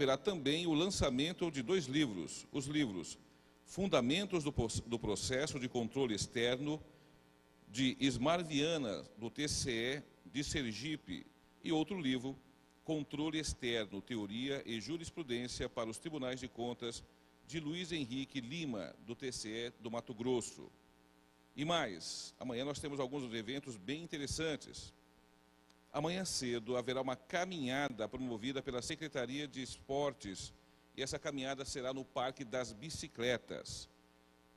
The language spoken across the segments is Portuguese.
haverá também o lançamento de 2 livros, os livros Fundamentos do Processo de Controle Externo, de Ismar Viana, do TCE de Sergipe, e outro livro, Controle Externo, Teoria e Jurisprudência para os Tribunais de Contas, de Luiz Henrique Lima, do TCE do Mato Grosso. E mais, amanhã nós temos alguns eventos bem interessantes. Amanhã cedo haverá uma caminhada promovida pela Secretaria de Esportes, e essa caminhada será no Parque das Bicicletas.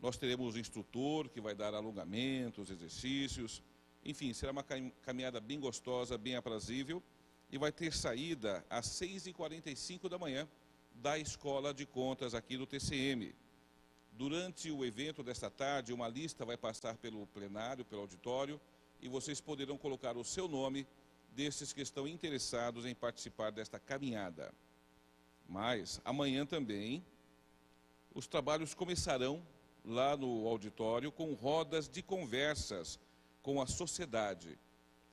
Nós teremos um instrutor que vai dar alongamentos, exercícios, enfim, será uma caminhada bem gostosa, bem aprazível, e vai ter saída às 6h45 da manhã da Escola de Contas aqui do TCM. Durante o evento desta tarde, uma lista vai passar pelo plenário, pelo auditório, e vocês poderão colocar o seu nome desses que estão interessados em participar desta caminhada. Mas, amanhã também, os trabalhos começarão lá no auditório com rodas de conversas com a sociedade,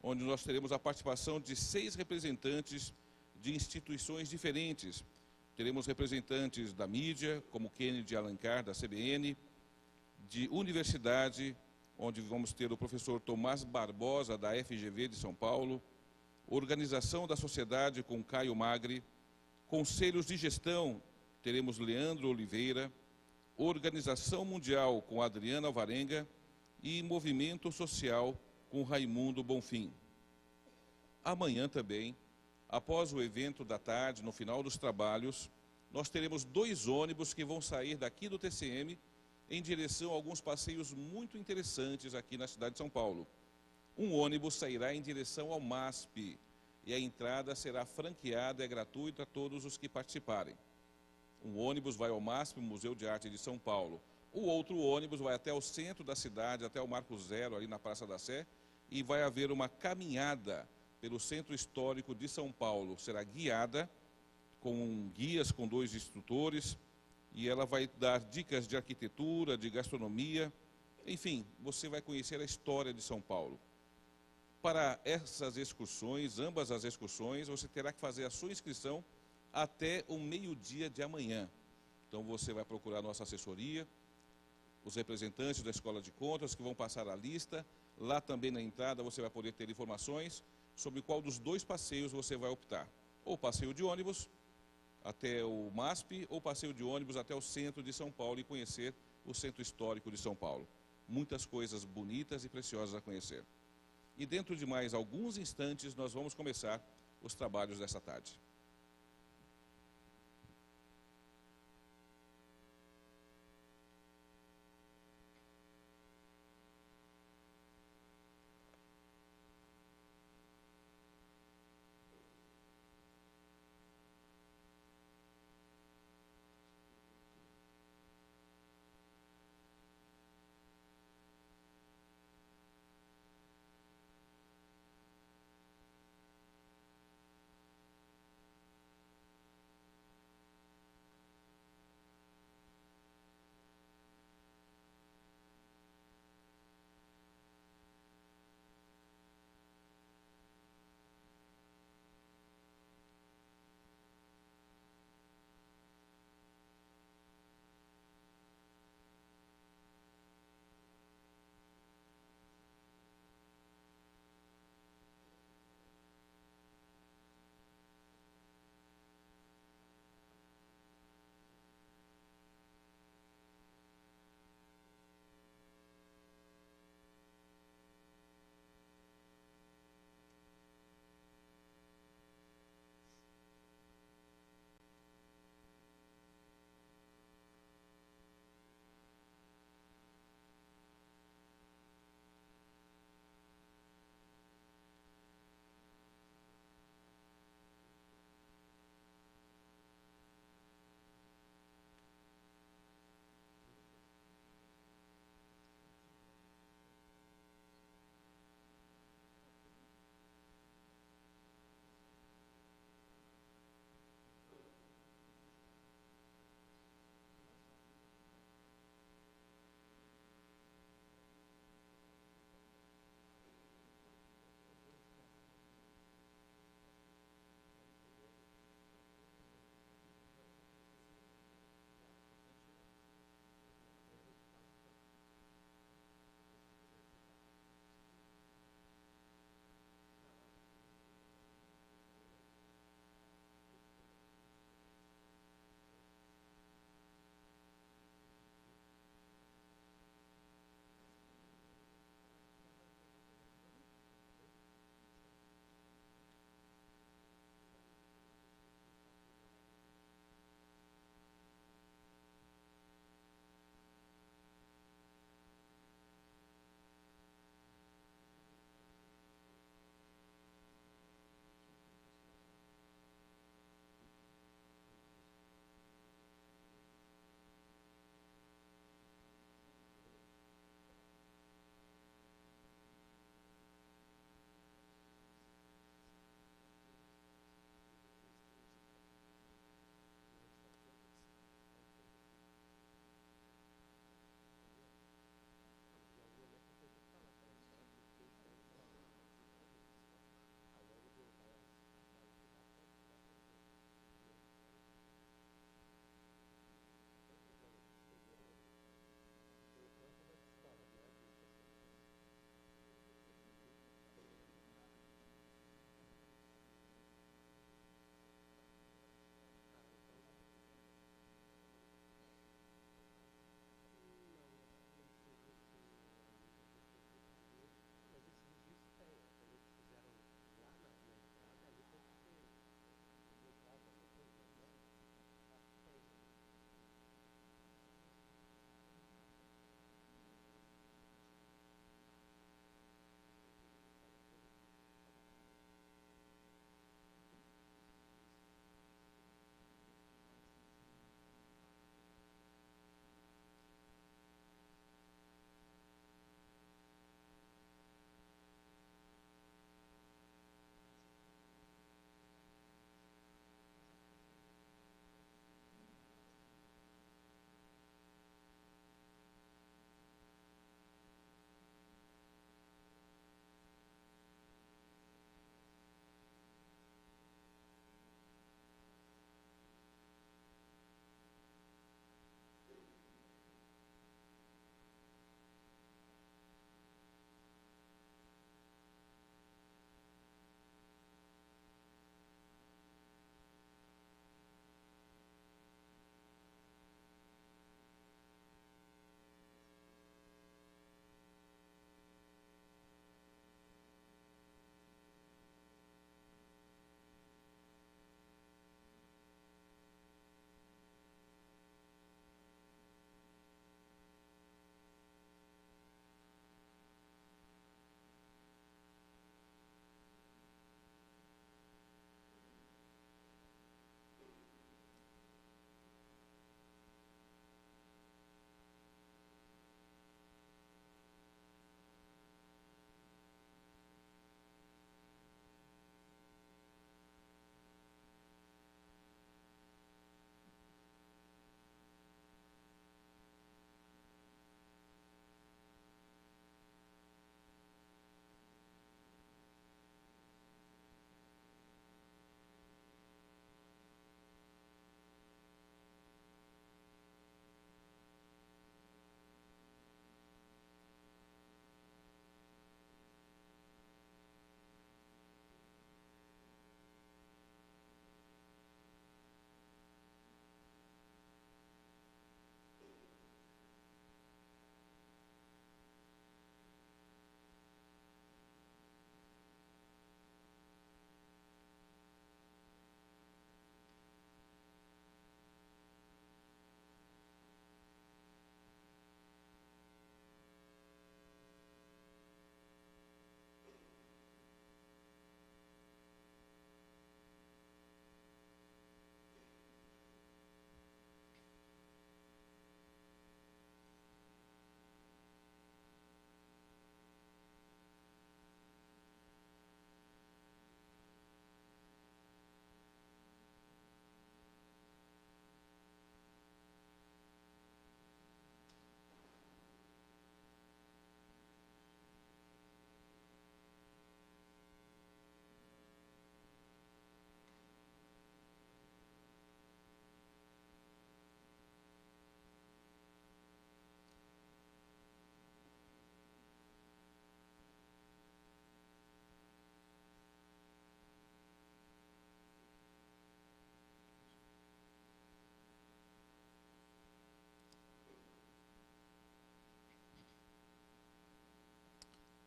onde nós teremos a participação de 6 representantes de instituições diferentes. Teremos representantes da mídia, como Kennedy Alencar, da CBN, de universidade, onde vamos ter o professor Tomás Barbosa, da FGV de São Paulo, organização da sociedade com Caio Magri, conselhos de gestão, teremos Leandro Oliveira, organização mundial com Adriana Alvarenga e movimento social com Raimundo Bonfim. Amanhã também, após o evento da tarde, no final dos trabalhos, nós teremos 2 ônibus que vão sair daqui do TCM em direção a alguns passeios muito interessantes aqui na cidade de São Paulo. Um ônibus sairá em direção ao MASP e a entrada será franqueada, é gratuita a todos os que participarem. Um ônibus vai ao MASP, Museu de Arte de São Paulo. O outro ônibus vai até o centro da cidade, até o Marco Zero, ali na Praça da Sé, e vai haver uma caminhada pelo Centro Histórico de São Paulo. Será guiada com guias, com 2 instrutores, e ela vai dar dicas de arquitetura, de gastronomia, enfim, você vai conhecer a história de São Paulo. Para essas excursões, ambas as excursões, você terá que fazer a sua inscrição até o meio-dia de amanhã. Então você vai procurar a nossa assessoria, os representantes da Escola de Contas que vão passar a lista. Lá também na entrada você vai poder ter informações sobre qual dos 2 passeios você vai optar. Ou passeio de ônibus até o MASP, ou passeio de ônibus até o centro de São Paulo e conhecer o Centro Histórico de São Paulo. Muitas coisas bonitas e preciosas a conhecer. E dentro de mais alguns instantes nós vamos começar os trabalhos dessa tarde.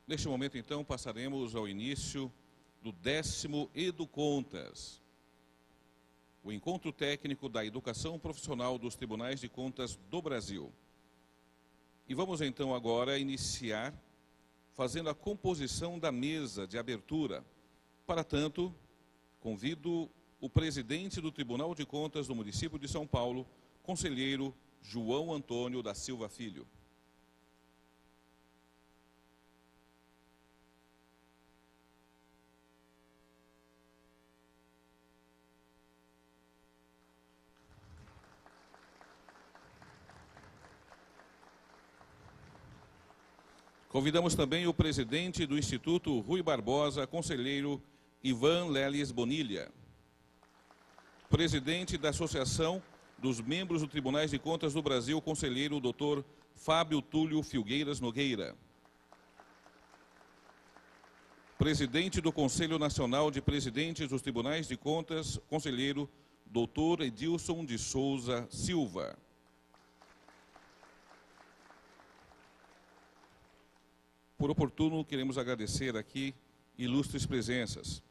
Neste momento, então, passaremos ao início do 10º Educontas, o encontro técnico da educação profissional dos Tribunais de Contas do Brasil. E vamos, então, agora iniciar fazendo a composição da mesa de abertura. Para tanto, convido o presidente do Tribunal de Contas do município de São Paulo, conselheiro João Antônio da Silva Filho. Convidamos também o presidente do Instituto Rui Barbosa, conselheiro Ivan Lelis Bonilha. Presidente da Associação dos Membros do Tribunais de Contas do Brasil, conselheiro Dr. Fábio Túlio Filgueiras Nogueira. Presidente do Conselho Nacional de Presidentes dos Tribunais de Contas, conselheiro Dr. Edilson de Souza Silva. Por oportuno, queremos agradecer aqui ilustres presenças.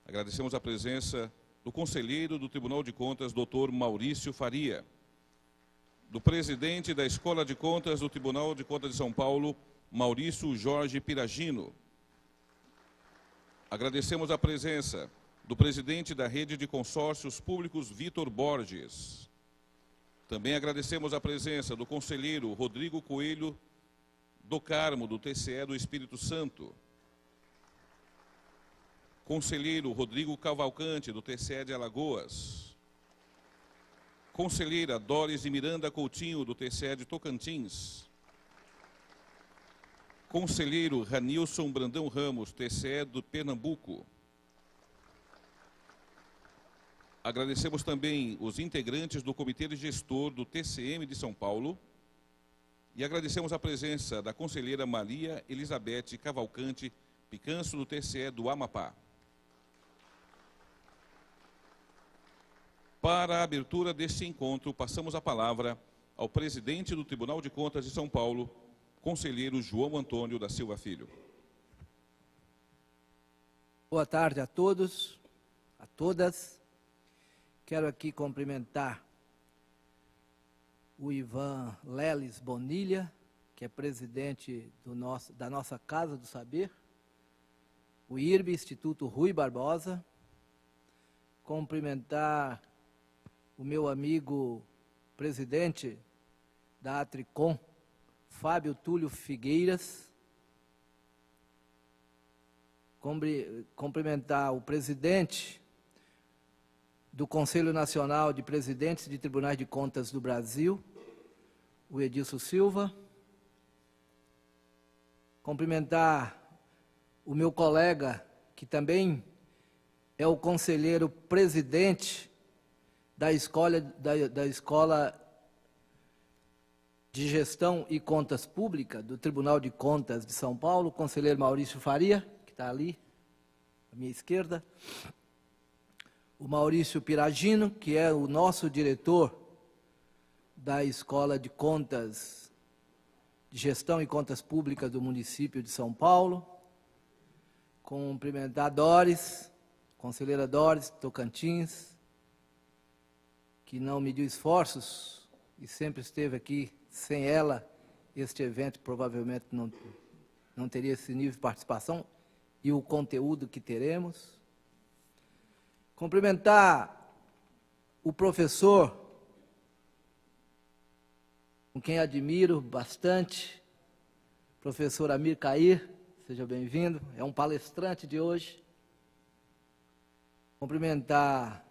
Agradecemos a presença do conselheiro do Tribunal de Contas, Dr. Maurício Faria, do presidente da Escola de Contas do Tribunal de Contas de São Paulo, Maurício Jorge Piragino. Agradecemos a presença do presidente da Rede de Consórcios Públicos, Vitor Borges. Também agradecemos a presença do conselheiro Rodrigo Coelho do Carmo, do TCE do Espírito Santo. Conselheiro Rodrigo Cavalcante, do TCE de Alagoas. Conselheira Doris de Miranda Coutinho, do TCE de Tocantins. Conselheiro Ranilson Brandão Ramos, TCE do Pernambuco. Agradecemos também os integrantes do Comitê de Gestor do TCM de São Paulo. E agradecemos a presença da conselheira Maria Elizabeth Cavalcante Picanço, do TCE do Amapá. Para a abertura deste encontro, passamos a palavra ao presidente do Tribunal de Contas de São Paulo, conselheiro João Antônio da Silva Filho. Boa tarde a todos, a todas. Quero aqui cumprimentar o Ivan Lelis Bonilha, que é presidente da nossa Casa do Saber, o IRB, Instituto Rui Barbosa, cumprimentar o meu amigo presidente da Atricom, Fábio Túlio Figueiras, cumprimentar o presidente do Conselho Nacional de Presidentes de Tribunais de Contas do Brasil, o Edilson Silva, cumprimentar o meu colega, que também é o conselheiro presidente da Escola de Gestão e Contas Públicas do Tribunal de Contas de São Paulo, o conselheiro Maurício Faria, que está ali, à minha esquerda, o Maurício Piragino, que é o nosso diretor da Escola de Contas, de Gestão e Contas Públicas do município de São Paulo, cumprimentar a Doris, conselheira Doris Tocantins, que não mediu esforços e sempre esteve aqui. Sem ela, este evento provavelmente não teria esse nível de participação e o conteúdo que teremos. Cumprimentar o professor, com quem admiro bastante, professor Amir Cair, seja bem-vindo, é um palestrante de hoje. Cumprimentar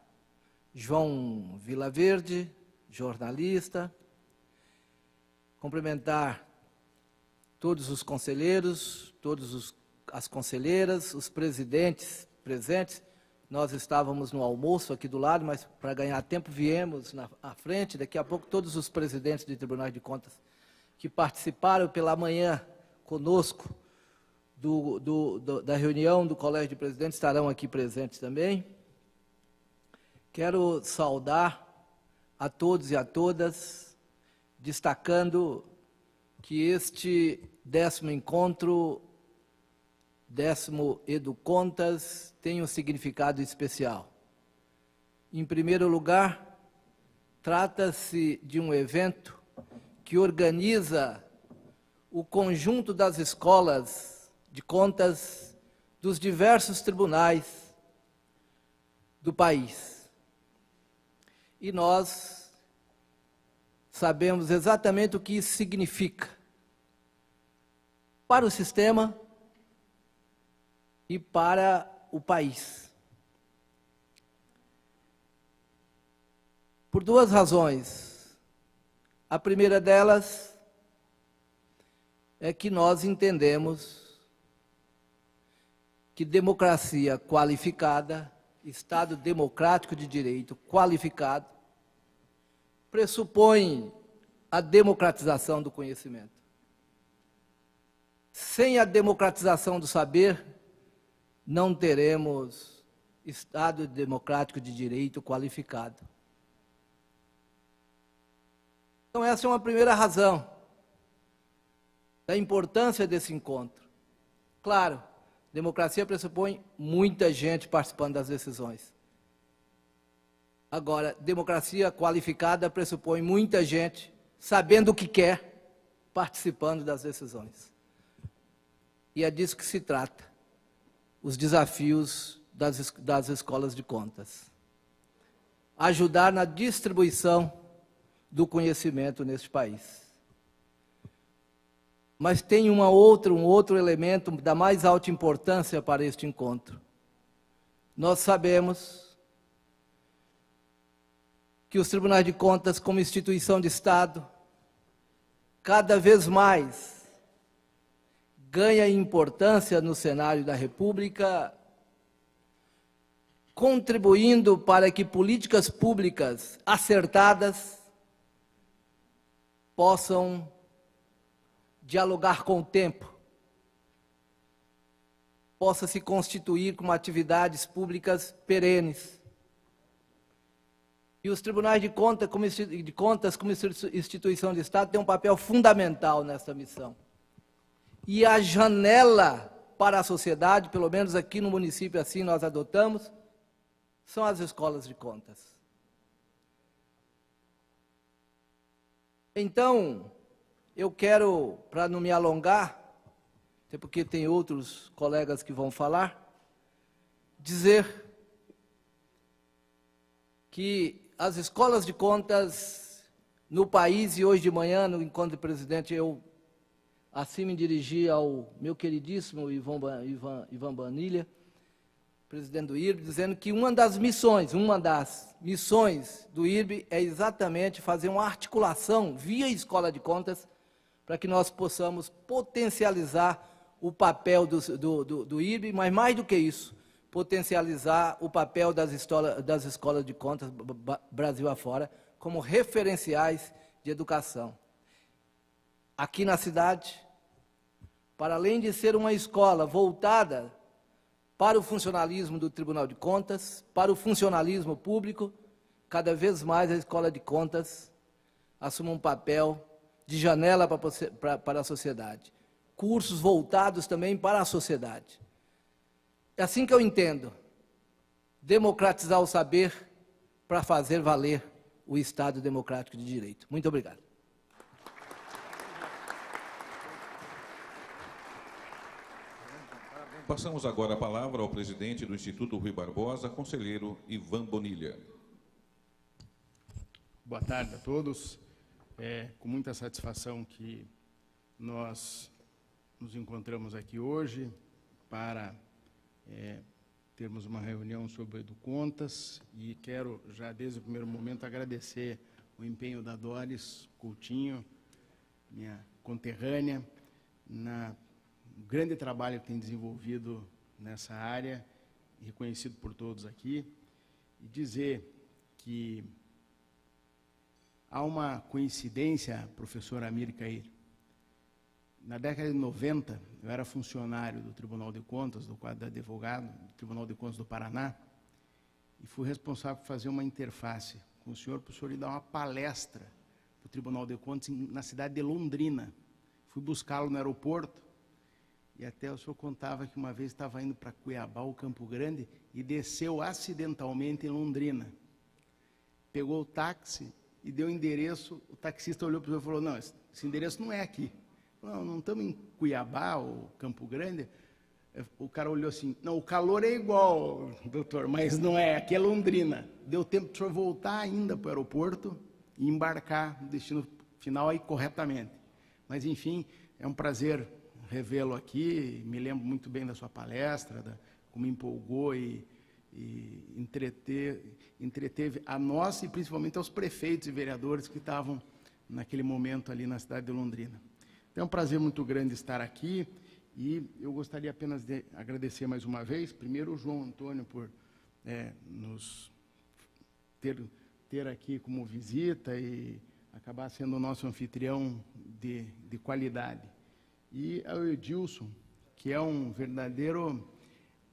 João Vilaverde, jornalista. Cumprimentar todos os conselheiros, todas as conselheiras, os presidentes presentes. Nós estávamos no almoço aqui do lado, mas para ganhar tempo viemos à frente. Daqui a pouco todos os presidentes de tribunais de contas que participaram pela manhã conosco da reunião do Colégio de Presidentes estarão aqui presentes também. Quero saudar a todos e a todas, destacando que este 10º encontro 10º Educontas tem um significado especial. Em primeiro lugar, trata-se de um evento que organiza o conjunto das escolas de contas dos diversos tribunais do país. E nós sabemos exatamente o que isso significa para o sistema e para o país. Por duas razões. A primeira delas é que nós entendemos que democracia qualificada, Estado democrático de direito qualificado, pressupõe a democratização do conhecimento. Sem a democratização do saber, não teremos Estado democrático de direito qualificado. Então, essa é uma primeira razão da importância desse encontro. Claro, democracia pressupõe muita gente participando das decisões. Agora, democracia qualificada pressupõe muita gente sabendo o que quer, participando das decisões. E é disso que se trata, os desafios das escolas de contas. Ajudar na distribuição do conhecimento neste país. Mas tem um outro elemento da mais alta importância para este encontro. Nós sabemos que os tribunais de contas, como instituição de Estado, cada vez mais ganha importância no cenário da República, contribuindo para que políticas públicas acertadas possam dialogar com o tempo, possa se constituir como atividades públicas perenes. E os tribunais de contas, como instituição de Estado, têm um papel fundamental nessa missão. E a janela para a sociedade, pelo menos aqui no município assim nós adotamos, são as escolas de contas. Então, eu quero, para não me alongar, até porque tem outros colegas que vão falar, dizer que as escolas de contas no país, e hoje de manhã, no encontro do presidente, eu assim me dirigi ao meu queridíssimo Ivan Banilha, presidente do IRB, dizendo que uma das missões do IRB é exatamente fazer uma articulação via escola de contas para que nós possamos potencializar o papel do IRB, mas mais do que isso, potencializar o papel das escolas de contas Brasil afora como referenciais de educação. Aqui na cidade, para além de ser uma escola voltada para o funcionalismo do Tribunal de Contas, para o funcionalismo público, cada vez mais a escola de contas assume um papel de janela para a sociedade. Cursos voltados também para a sociedade. É assim que eu entendo, democratizar o saber para fazer valer o Estado democrático de direito. Muito obrigado. Passamos agora a palavra ao presidente do Instituto Rui Barbosa, conselheiro Ivan Bonilha. Boa tarde a todos. É com muita satisfação que nós nos encontramos aqui hoje para termos uma reunião sobre o Educontas e quero já desde o primeiro momento agradecer o empenho da Doris Coutinho, minha conterrânea, no grande trabalho que tem desenvolvido nessa área, reconhecido por todos aqui, e dizer que há uma coincidência, professor Amir Cair. Na década de 90, eu era funcionário do Tribunal de Contas, do quadro de advogado, do Tribunal de Contas do Paraná, e fui responsável por fazer uma interface com o senhor, para o senhor ir dar uma palestra para o Tribunal de Contas na cidade de Londrina. Fui buscá-lo no aeroporto, e até o senhor contava que uma vez estava indo para Cuiabá ou Campo Grande e desceu acidentalmente em Londrina. Pegou o táxi e deu o endereço, o taxista olhou para o senhor e falou, não, esse endereço não é aqui. Não estamos em Cuiabá ou Campo Grande. O cara olhou assim, não, o calor é igual, doutor, mas não é, aqui é Londrina. Deu tempo de o senhor voltar ainda para o aeroporto e embarcar no destino final aí corretamente. Mas, enfim, é um prazer revê-lo aqui, me lembro muito bem da sua palestra, como empolgou e entreteve a nós e principalmente aos prefeitos e vereadores que estavam naquele momento ali na cidade de Londrina. Então, é um prazer muito grande estar aqui e eu gostaria apenas de agradecer mais uma vez, primeiro o João Antônio por nos ter aqui como visita e acabar sendo o nosso anfitrião de qualidade. E ao Edilson, que é um verdadeiro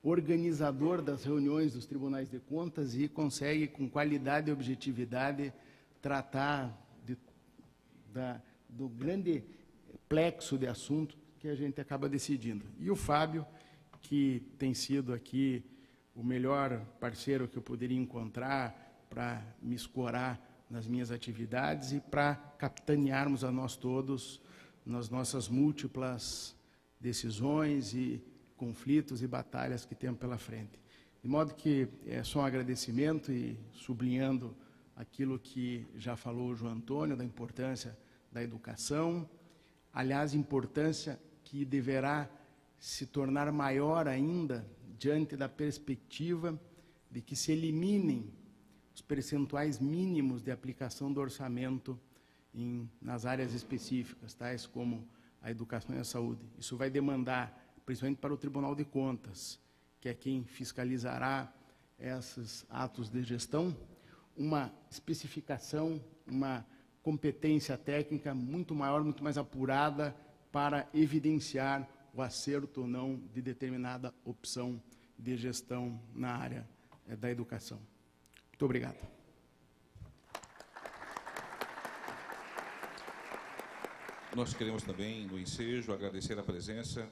organizador das reuniões dos tribunais de contas e consegue, com qualidade e objetividade, tratar do grande plexo de assunto que a gente acaba decidindo. E o Fábio, que tem sido aqui o melhor parceiro que eu poderia encontrar para me escorar nas minhas atividades e para capitanearmos a nós todos nas nossas múltiplas decisões e conflitos e batalhas que temos pela frente. De modo que é só um agradecimento e sublinhando aquilo que já falou o João Antônio, da importância da educação, aliás, importância que deverá se tornar maior ainda diante da perspectiva de que se eliminem os percentuais mínimos de aplicação do orçamento nas áreas específicas, tais como a educação e a saúde. Isso vai demandar, principalmente para o Tribunal de Contas, que é quem fiscalizará esses atos de gestão, uma especificação, uma competência técnica muito maior, muito mais apurada para evidenciar o acerto ou não de determinada opção de gestão na área da educação. Muito obrigado. Nós queremos também, no ensejo, agradecer a presença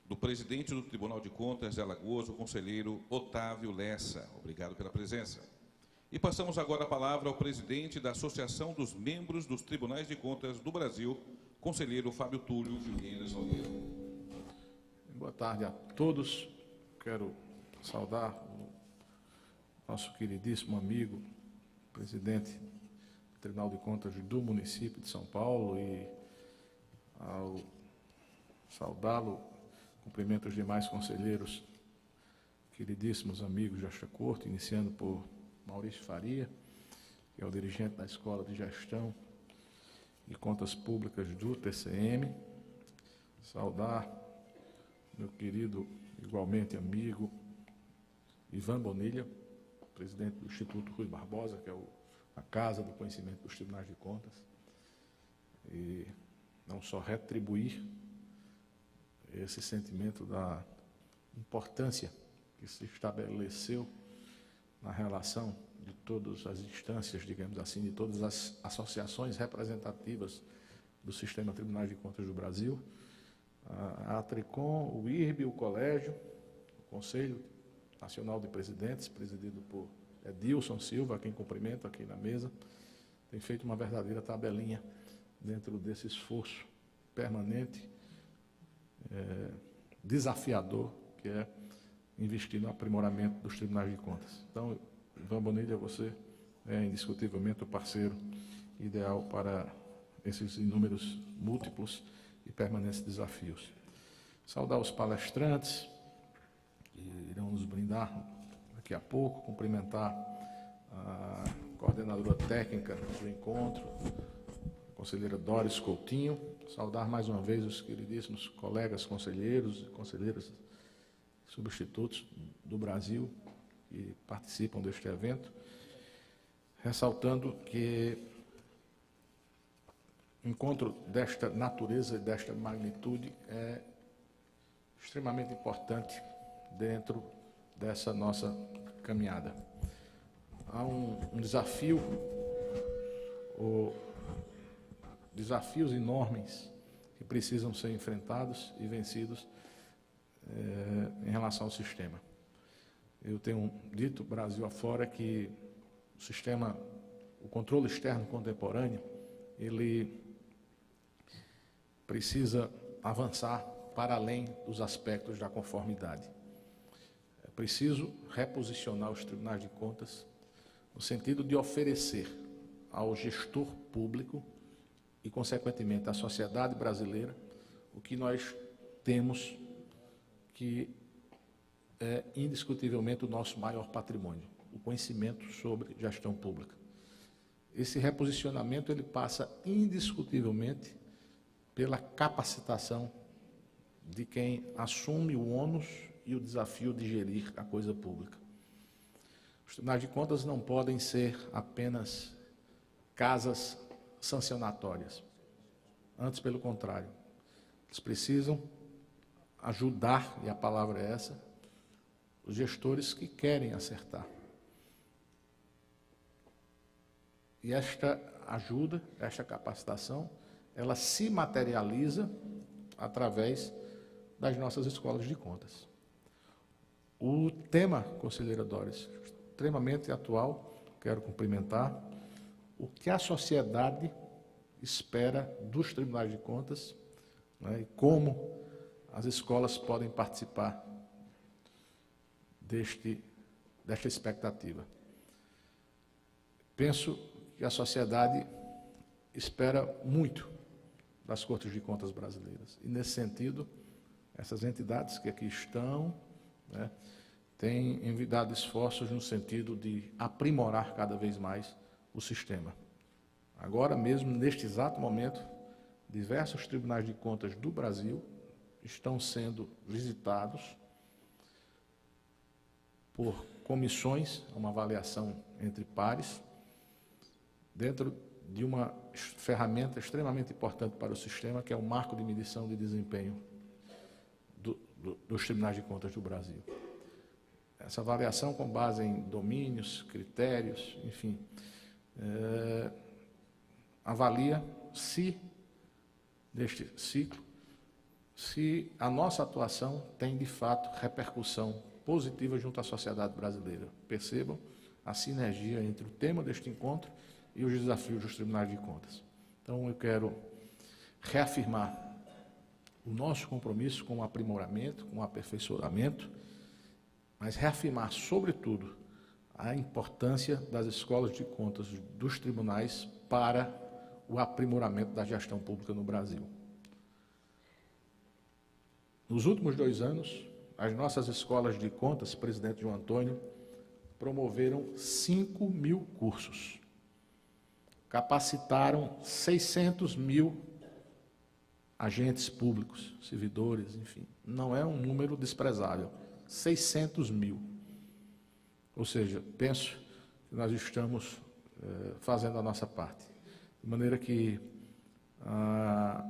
do presidente do Tribunal de Contas de Alagoas, o conselheiro Otávio Lessa. Obrigado pela presença. E passamos agora a palavra ao presidente da Associação dos Membros dos Tribunais de Contas do Brasil, conselheiro Fábio Túlio Figueiras Nogueira. Boa tarde a todos. Quero saudar o nosso queridíssimo amigo, presidente do Tribunal de Contas do município de São Paulo, e ao saudá-lo, cumprimento os demais conselheiros, queridíssimos amigos desta corte, iniciando por Maurício Faria, que é o dirigente da Escola de Gestão e Contas Públicas do TCM, saudar meu querido, igualmente amigo, Ivan Bonilha, presidente do Instituto Rui Barbosa, que é a Casa do Conhecimento dos Tribunais de Contas, e não só retribuir esse sentimento da importância que se estabeleceu na relação de todas as instâncias, digamos assim, de todas as associações representativas do Sistema Tribunais de Contas do Brasil, a Tricom, o IRB, o Colégio, o Conselho Nacional de Presidentes, presidido por Edilson Silva, a quem cumprimento aqui na mesa, tem feito uma verdadeira tabelinha dentro desse esforço permanente, desafiador, que é investir no aprimoramento dos tribunais de contas. Então, Ivan Bonilha, você é indiscutivelmente o parceiro ideal para esses inúmeros, múltiplos e permanentes desafios. Saudar os palestrantes, que irão nos brindar daqui a pouco, cumprimentar a coordenadora técnica do encontro, a conselheira Doris Coutinho, saudar mais uma vez os queridíssimos colegas conselheiros e conselheiras substitutos do Brasil que participam deste evento, ressaltando que um encontro desta natureza e desta magnitude é extremamente importante dentro dessa nossa caminhada. Há um desafio, desafios enormes que precisam ser enfrentados e vencidos em relação ao sistema. Eu tenho dito, Brasil afora, que o sistema, o controle externo contemporâneo, ele precisa avançar para além dos aspectos da conformidade. É preciso reposicionar os tribunais de contas no sentido de oferecer ao gestor público e, consequentemente, à sociedade brasileira o que nós temos, que é indiscutivelmente o nosso maior patrimônio, o conhecimento sobre gestão pública. Esse reposicionamento ele passa indiscutivelmente pela capacitação de quem assume o ônus e o desafio de gerir a coisa pública. Os tribunais de contas não podem ser apenas casas sancionatórias. Antes, pelo contrário, eles precisam ajudar, e a palavra é essa, os gestores que querem acertar. E esta ajuda, esta capacitação, ela se materializa através das nossas escolas de contas. O tema, conselheira Doris, extremamente atual, quero cumprimentar, o que a sociedade espera dos tribunais de contas, né, e como as escolas podem participar desta expectativa. Penso que a sociedade espera muito das Cortes de Contas brasileiras. E, nesse sentido, essas entidades que aqui estão, né, têm envidado esforços no sentido de aprimorar cada vez mais o sistema. Agora mesmo, neste exato momento, diversos tribunais de contas do Brasil estão sendo visitados por comissões, uma avaliação entre pares, dentro de uma ferramenta extremamente importante para o sistema, que é o marco de medição de desempenho dos tribunais de contas do Brasil. Essa avaliação com base em domínios, critérios, enfim, avalia se, neste ciclo, se a nossa atuação tem, de fato, repercussão positiva junto à sociedade brasileira. Percebam a sinergia entre o tema deste encontro e os desafios dos tribunais de contas. Então, eu quero reafirmar o nosso compromisso com o aprimoramento, com o aperfeiçoamento, mas reafirmar, sobretudo, a importância das escolas de contas dos tribunais para o aprimoramento da gestão pública no Brasil. Nos últimos 2 anos, as nossas escolas de contas, presidente João Antônio, promoveram 5.000 cursos. Capacitaram 600.000 agentes públicos, servidores, enfim. Não é um número desprezável. 600.000. Ou seja, penso que nós estamos fazendo a nossa parte. De maneira que a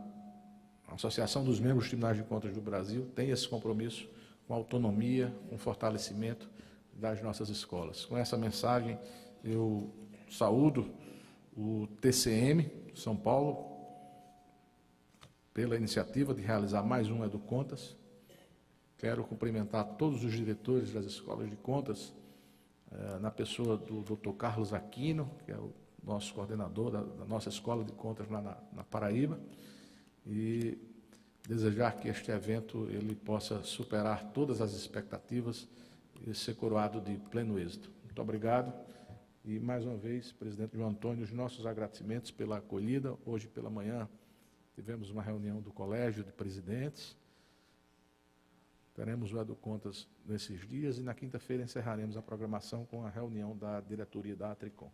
Associação dos Membros dos Tribunais de Contas do Brasil tem esse compromisso com a autonomia, com o fortalecimento das nossas escolas. Com essa mensagem, eu saúdo o TCM São Paulo pela iniciativa de realizar mais um Educontas. Quero cumprimentar todos os diretores das escolas de contas, na pessoa do Dr. Carlos Aquino, que é o nosso coordenador da nossa escola de contas lá na Paraíba, e desejar que este evento ele possa superar todas as expectativas e ser coroado de pleno êxito. Muito obrigado. E, mais uma vez, presidente João Antônio, os nossos agradecimentos pela acolhida. Hoje pela manhã tivemos uma reunião do Colégio de Presidentes. Teremos o Educontas nesses dias e na quinta-feira encerraremos a programação com a reunião da diretoria da Atricom.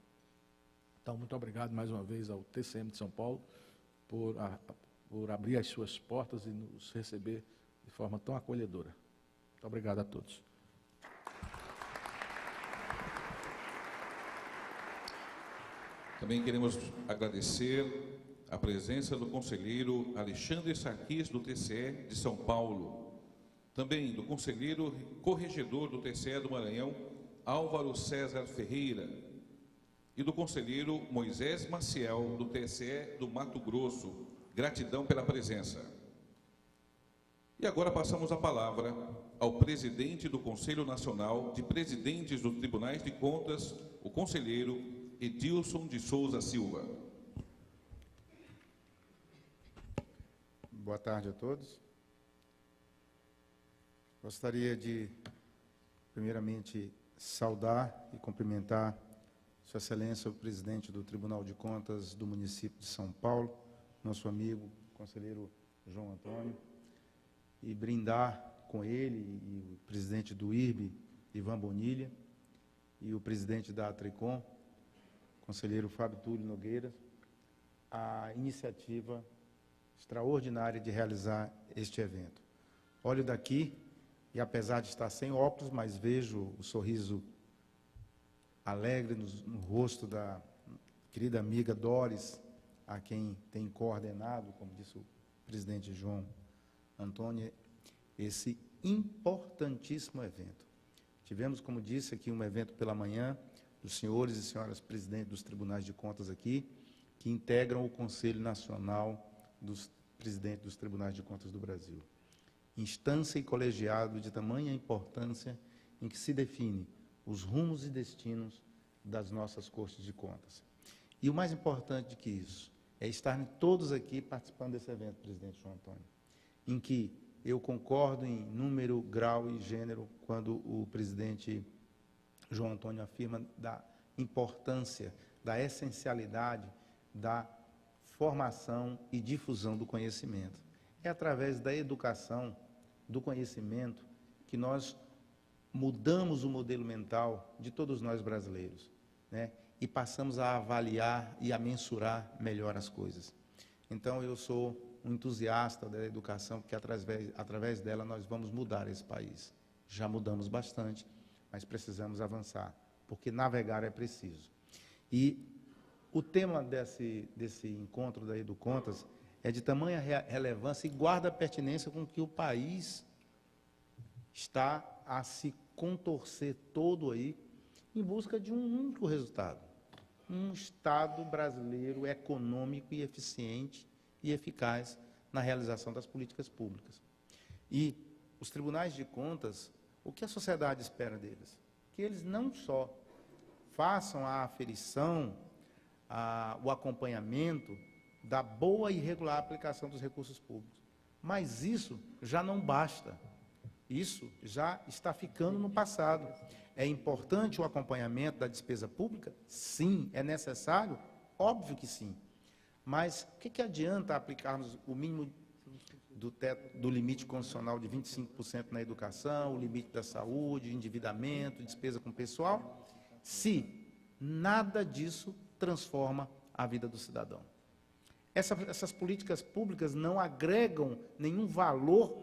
Então, muito obrigado mais uma vez ao TCM de São Paulo por abrir as suas portas e nos receber de forma tão acolhedora. Muito obrigado a todos. Também queremos agradecer a presença do conselheiro Alexandre Sarquis, do TCE de São Paulo. Também do conselheiro corregedor do TCE do Maranhão, Álvaro César Ferreira. E do conselheiro Moisés Maciel, do TCE do Mato Grosso. Gratidão pela presença. E agora passamos a palavra ao presidente do Conselho Nacional de Presidentes dos Tribunais de Contas, o conselheiro Edilson de Souza Silva. Boa tarde a todos. Gostaria de, primeiramente, saudar e cumprimentar Sua Excelência, o presidente do Tribunal de Contas do município de São Paulo, nosso amigo, conselheiro João Antônio, e brindar com ele e o presidente do IRB, Ivan Bonilha, e o presidente da Atricom, conselheiro Fábio Túlio Nogueira, a iniciativa extraordinária de realizar este evento. Olho daqui e, apesar de estar sem óculos, mas vejo o sorriso alegre no rosto da querida amiga Doris, a quem tem coordenado, como disse o presidente João Antônio, esse importantíssimo evento. Tivemos, como disse aqui, um evento pela manhã dos senhores e senhoras presidentes dos tribunais de contas aqui, que integram o Conselho Nacional dos Presidentes dos Tribunais de Contas do Brasil. Instância e colegiado de tamanha importância em que se define os rumos e destinos das nossas cortes de contas. E o mais importante que isso é estarem todos aqui participando desse evento, presidente João Antônio, em que eu concordo em número, grau e gênero quando o presidente João Antônio afirma da importância, da essencialidade da formação e difusão do conhecimento. É através da educação, do conhecimento, que nós mudamos o modelo mental de todos nós brasileiros, né? E passamos a avaliar e a mensurar melhor as coisas. Então, eu sou um entusiasta da educação, porque através dela nós vamos mudar esse país. Já mudamos bastante, mas precisamos avançar, porque navegar é preciso. E o tema desse encontro da EduContas é de tamanha relevância e guarda pertinência com que o país está a se contorcer todo aí em busca de um único resultado. Um Estado brasileiro econômico e eficiente e eficaz na realização das políticas públicas. E os tribunais de contas, o que a sociedade espera deles? Que eles não só façam a aferição, o acompanhamento da boa e regular aplicação dos recursos públicos. Mas isso já não basta. Isso já está ficando no passado. É importante o acompanhamento da despesa pública? Sim. É necessário? Óbvio que sim. Mas o que adianta aplicarmos o mínimo do limite constitucional de 25% na educação, o limite da saúde, endividamento, despesa com pessoal, se nada disso transforma a vida do cidadão? Essas políticas públicas não agregam nenhum valor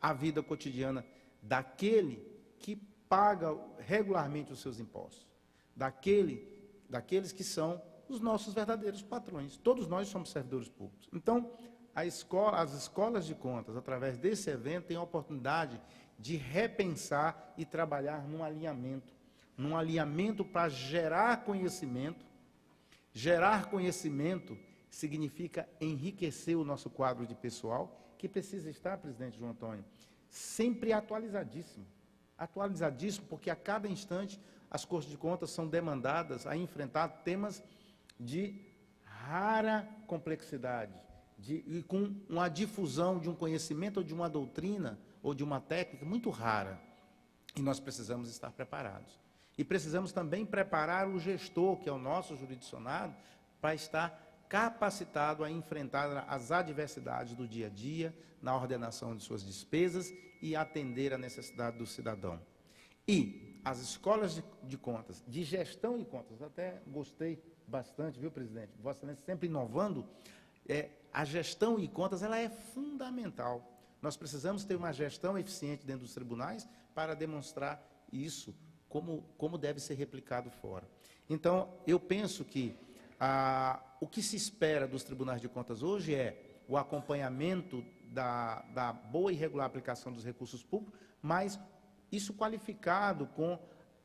à vida cotidiana daquele que paga regularmente os seus impostos, daqueles que são os nossos verdadeiros patrões. Todos nós somos servidores públicos. Então, as escolas de contas, através desse evento, têm a oportunidade de repensar e trabalhar num alinhamento para gerar conhecimento. Gerar conhecimento significa enriquecer o nosso quadro de pessoal, que precisa estar, presidente João Antônio, sempre atualizadíssimo. Atualizadíssimo, porque a cada instante as cortes de contas são demandadas a enfrentar temas de rara complexidade, e com uma difusão de um conhecimento ou de uma doutrina ou de uma técnica muito rara. E nós precisamos estar preparados. E precisamos também preparar o gestor, que é o nosso jurisdicionado, para estar capacitado a enfrentar as adversidades do dia a dia, na ordenação de suas despesas e atender à necessidade do cidadão. E as escolas de contas, de gestão de contas, até gostei bastante, viu, presidente? Vossa Excelência sempre inovando, a gestão de contas ela é fundamental. Nós precisamos ter uma gestão eficiente dentro dos tribunais para demonstrar isso, como deve ser replicado fora. Então, eu penso que o que se espera dos tribunais de contas hoje é o acompanhamento da boa e regular aplicação dos recursos públicos, mas isso qualificado com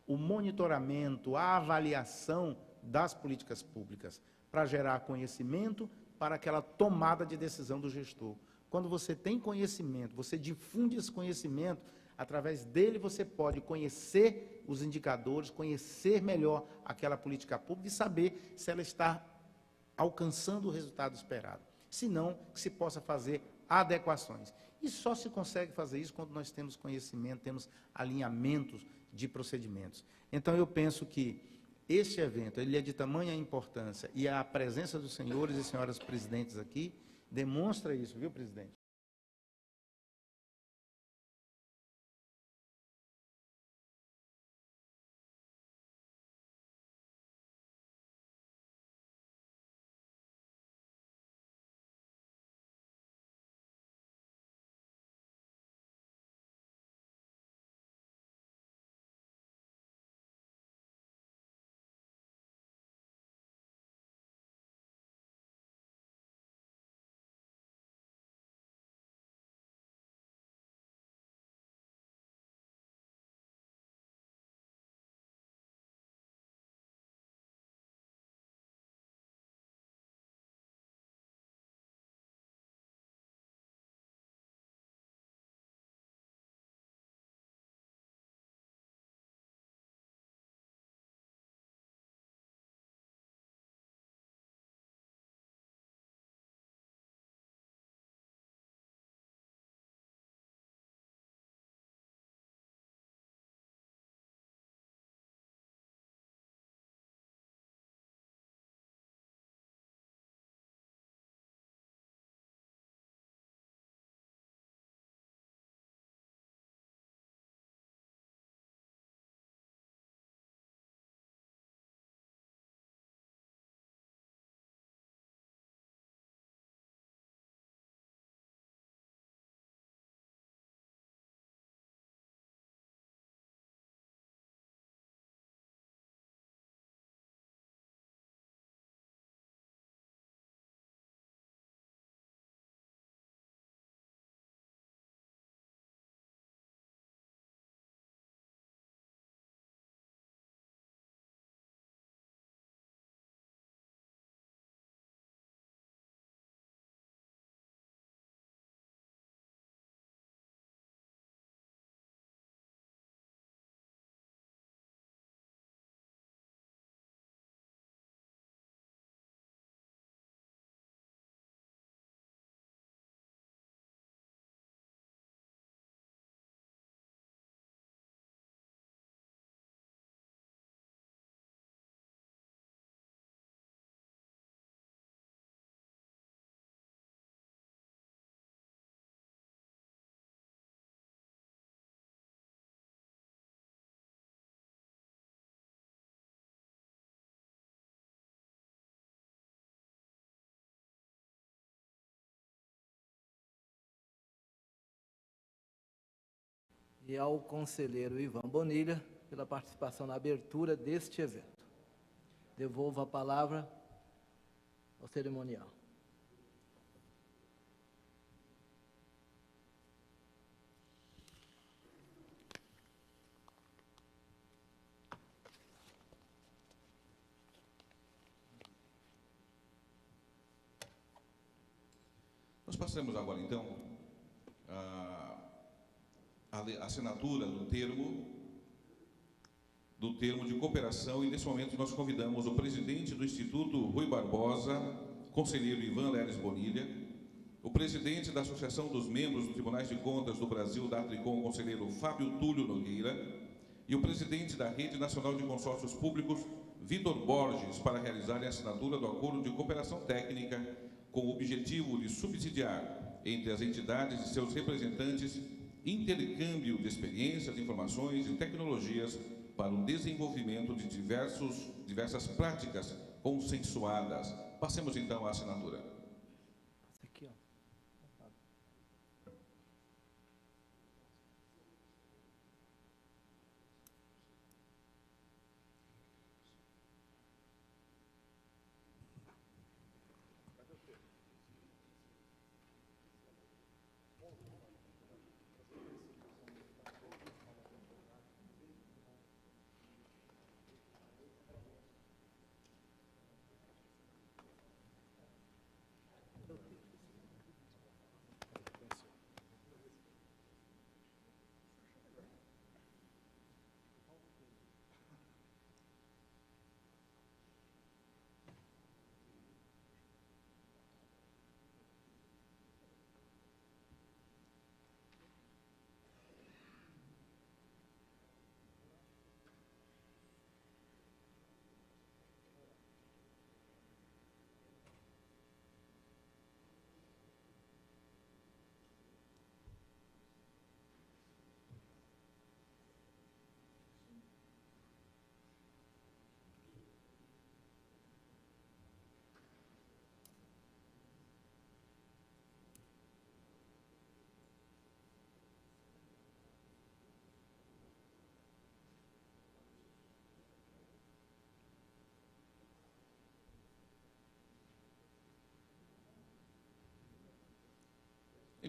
o monitoramento, a avaliação das políticas públicas, para gerar conhecimento para aquela tomada de decisão do gestor. Quando você tem conhecimento, você difunde esse conhecimento, através dele você pode conhecer os indicadores, conhecer melhor aquela política pública e saber se ela está alcançando o resultado esperado. Se não, que se possa fazer adequações. E só se consegue fazer isso quando nós temos conhecimento, temos alinhamentos de procedimentos. Então, eu penso que este evento, ele é de tamanha importância, e a presença dos senhores e senhoras presidentes aqui demonstra isso, viu, presidente? E ao conselheiro Ivan Bonilha, pela participação na abertura deste evento. Devolvo a palavra ao cerimonial. Nós passamos agora, então, a assinatura do termo de cooperação, e nesse momento nós convidamos o presidente do Instituto Rui Barbosa, conselheiro Ivan Leles Bonilha, o presidente da Associação dos Membros dos Tribunais de Contas do Brasil, da Atricom, conselheiro Fábio Túlio Nogueira, e o presidente da Rede Nacional de Consórcios Públicos, Vitor Borges, para realizarem a assinatura do acordo de cooperação técnica com o objetivo de subsidiar, entre as entidades e seus representantes, intercâmbio de experiências, informações e tecnologias para o desenvolvimento de diversas práticas consensuadas. Passemos, então, à assinatura. Aqui, ó.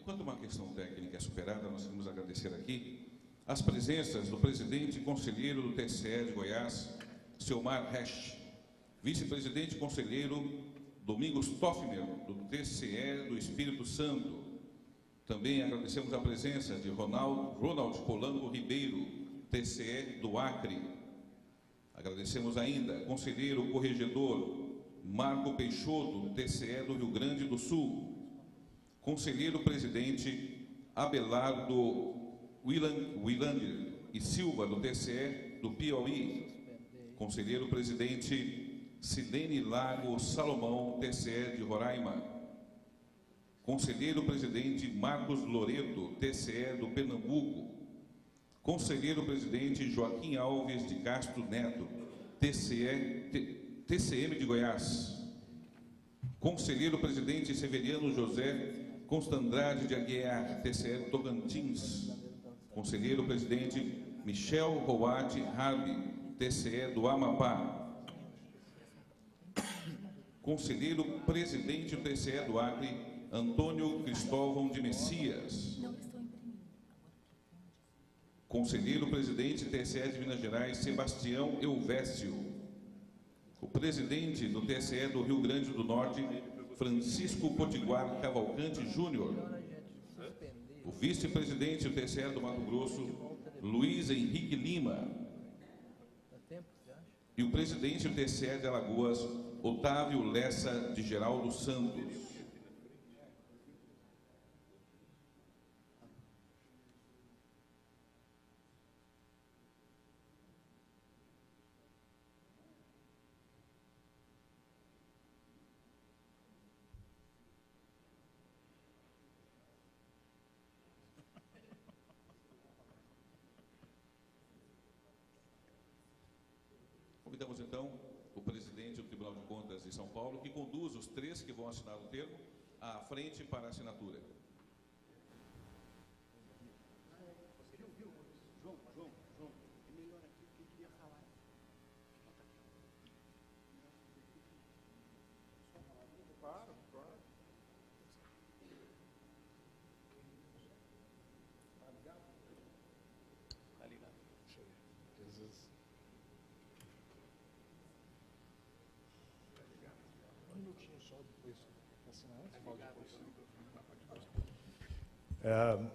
Enquanto uma questão técnica é superada, nós queremos agradecer aqui as presenças do presidente e conselheiro do TCE de Goiás, Selmar Resch, vice-presidente e conselheiro Domingos Toffner, do TCE do Espírito Santo. Também agradecemos a presença de Ronald Polanco Ribeiro, TCE do Acre. Agradecemos ainda conselheiro corregedor Marco Peixoto, TCE do Rio Grande do Sul. Conselheiro presidente Abelardo Wilander e Silva, do TCE do Piauí. Conselheiro presidente Silene Lago Salomão, TCE de Roraima. Conselheiro presidente Marcos Loreto, TCE do Pernambuco. Conselheiro presidente Joaquim Alves de Castro Neto, TCM de Goiás. Conselheiro presidente Severiano José Constandrade de Aguiar, TCE Tocantins. Conselheiro presidente Michel Roade Harbi, TCE do Amapá. Conselheiro presidente do TCE do Acre, Antônio Cristóvão de Messias. Conselheiro presidente do TCE de Minas Gerais, Sebastião Elvésio. O presidente do TCE do Rio Grande do Norte, Francisco Potiguar Cavalcante Júnior. O vice-presidente do TCE do Mato Grosso, Luiz Henrique Lima. E o presidente do TCE de Alagoas, Otávio Lessa de Geraldo Santos. Convidamos, então, o presidente do Tribunal de Contas de São Paulo, que conduz os três que vão assinar o termo à frente para a assinatura.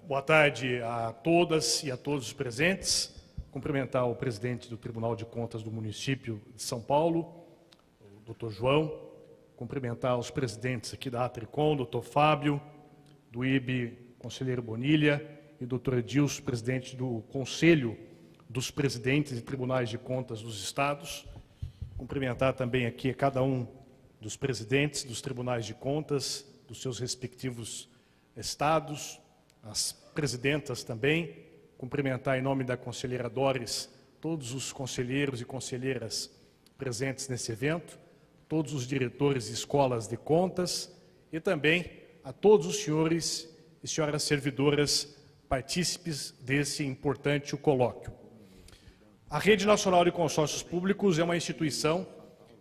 Boa tarde a todas e a todos os presentes. Cumprimentar o presidente do Tribunal de Contas do município de São Paulo, o Dr. João. Cumprimentar os presidentes aqui da Atricom, Dr. Fábio, do IB, conselheiro Bonilha, e Dr. Edilson, presidente do Conselho dos Presidentes de Tribunais de Contas dos Estados. Cumprimentar também aqui cada um dos presidentes dos Tribunais de Contas, dos seus respectivos estados, as presidentas também, cumprimentar em nome da conselheira Doris todos os conselheiros e conselheiras presentes nesse evento, todos os diretores de escolas de contas e também a todos os senhores e senhoras servidoras partícipes desse importante colóquio. A Rede Nacional de Consórcios Públicos é uma instituição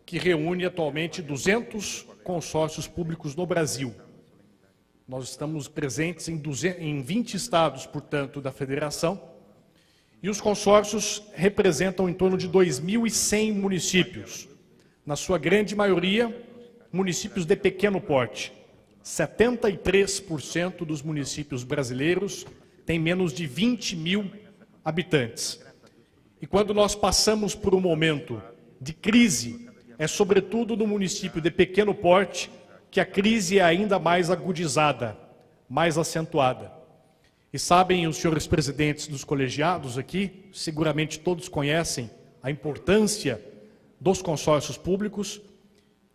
que reúne atualmente 200 consórcios públicos no Brasil. Nós estamos presentes em 20 estados, portanto, da federação, e os consórcios representam em torno de 2.100 municípios, na sua grande maioria, municípios de pequeno porte. 73% dos municípios brasileiros têm menos de 20 mil habitantes. E quando nós passamos por um momento de crise, é sobretudo no município de pequeno porte que a crise é ainda mais agudizada, mais acentuada. E sabem os senhores presidentes dos colegiados aqui, seguramente todos conhecem a importância dos consórcios públicos,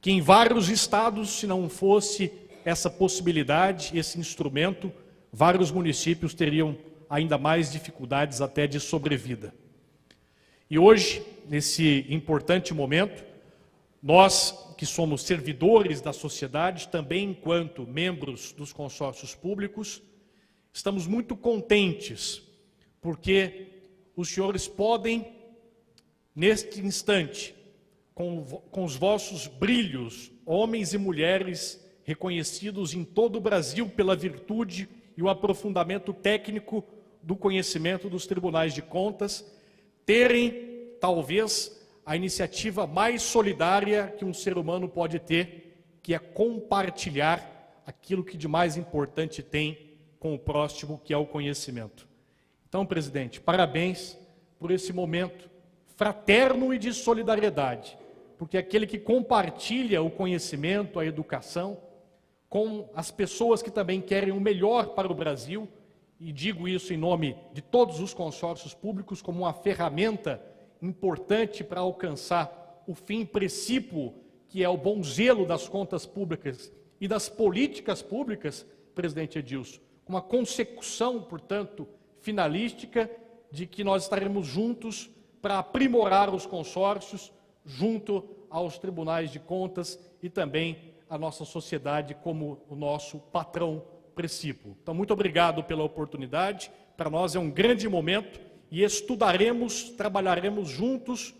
que em vários estados, se não fosse essa possibilidade, esse instrumento, vários municípios teriam ainda mais dificuldades até de sobrevida. E hoje, nesse importante momento, nós que somos servidores da sociedade, também enquanto membros dos consórcios públicos, estamos muito contentes, porque os senhores podem, neste instante, com os vossos brilhos, homens e mulheres reconhecidos em todo o Brasil pela virtude e o aprofundamento técnico do conhecimento dos tribunais de contas, terem, talvez, a iniciativa mais solidária que um ser humano pode ter, que é compartilhar aquilo que de mais importante tem com o próximo, que é o conhecimento. Então, presidente, parabéns por esse momento fraterno e de solidariedade, porque aquele que compartilha o conhecimento, a educação, com as pessoas que também querem o melhor para o Brasil, e digo isso em nome de todos os consórcios públicos como uma ferramenta importante para alcançar o fim precípuo, que é o bom zelo das contas públicas e das políticas públicas, presidente Edilson, com uma consecução, portanto, finalística de que nós estaremos juntos para aprimorar os consórcios junto aos tribunais de contas e também a nossa sociedade como o nosso patrão precípuo. Então, muito obrigado pela oportunidade. Para nós é um grande momento e estudaremos, trabalharemos juntos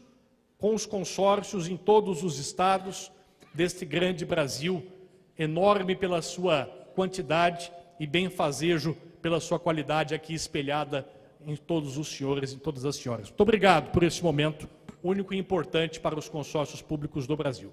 com os consórcios em todos os estados deste grande Brasil, enorme pela sua quantidade e benfazejo pela sua qualidade aqui espelhada em todos os senhores e em todas as senhoras. Muito obrigado por esse momento único e importante para os consórcios públicos do Brasil.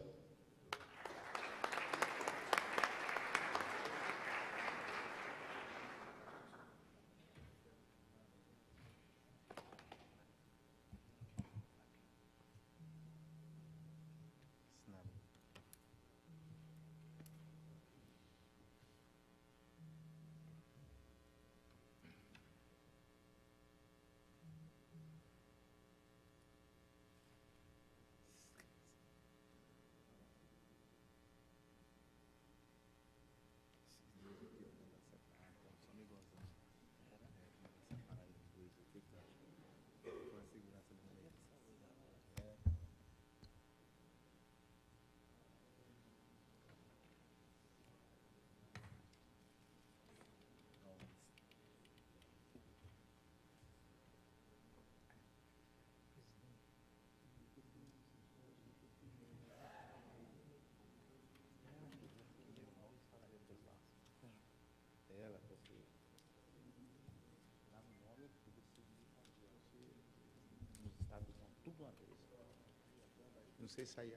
Não sei se aí...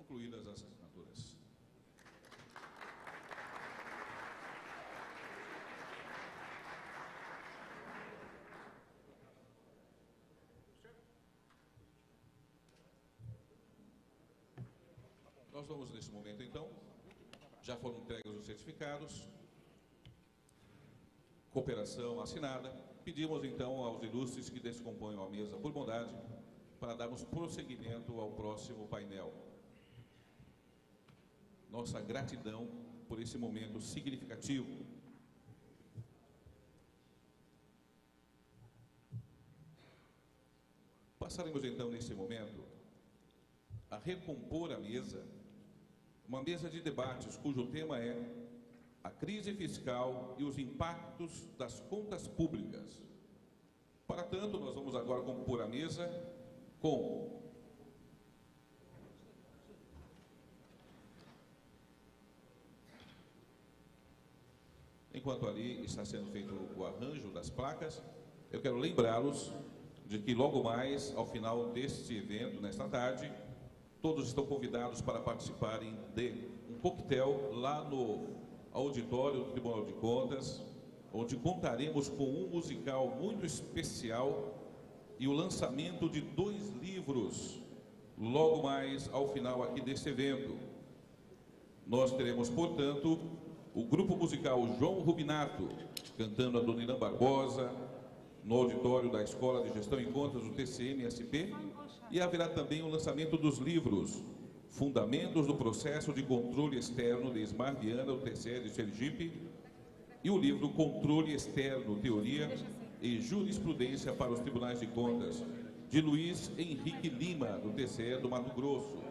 Concluídas as assinaturas. Nós vamos, nesse momento, então, já foram entregues os certificados, cooperação assinada. Pedimos, então, aos ilustres que descomponham a mesa, por bondade, para darmos prosseguimento ao próximo painel. Nossa gratidão por esse momento significativo. Passaremos, então, nesse momento, a recompor a mesa, uma mesa de debates cujo tema é a crise fiscal e os impactos das contas públicas. Para tanto, nós vamos agora compor a mesa com enquanto ali está sendo feito o arranjo das placas, eu quero lembrá-los de que logo mais, ao final deste evento, nesta tarde, todos estão convidados para participarem de um coquetel lá no auditório do Tribunal de Contas, onde contaremos com um musical muito especial e o lançamento de 2 livros, logo mais ao final aqui deste evento. Nós teremos, portanto, o grupo musical João Rubinato, cantando a Dona Irã Barbosa, no auditório da Escola de Gestão e Contas do TCM-SP, e haverá também o lançamento dos livros Fundamentos do Processo de Controle Externo de Ismar Viana, do TCE de Sergipe, e o livro Controle Externo, Teoria e Jurisprudência para os Tribunais de Contas, de Luiz Henrique Lima, do TCE do Mato Grosso.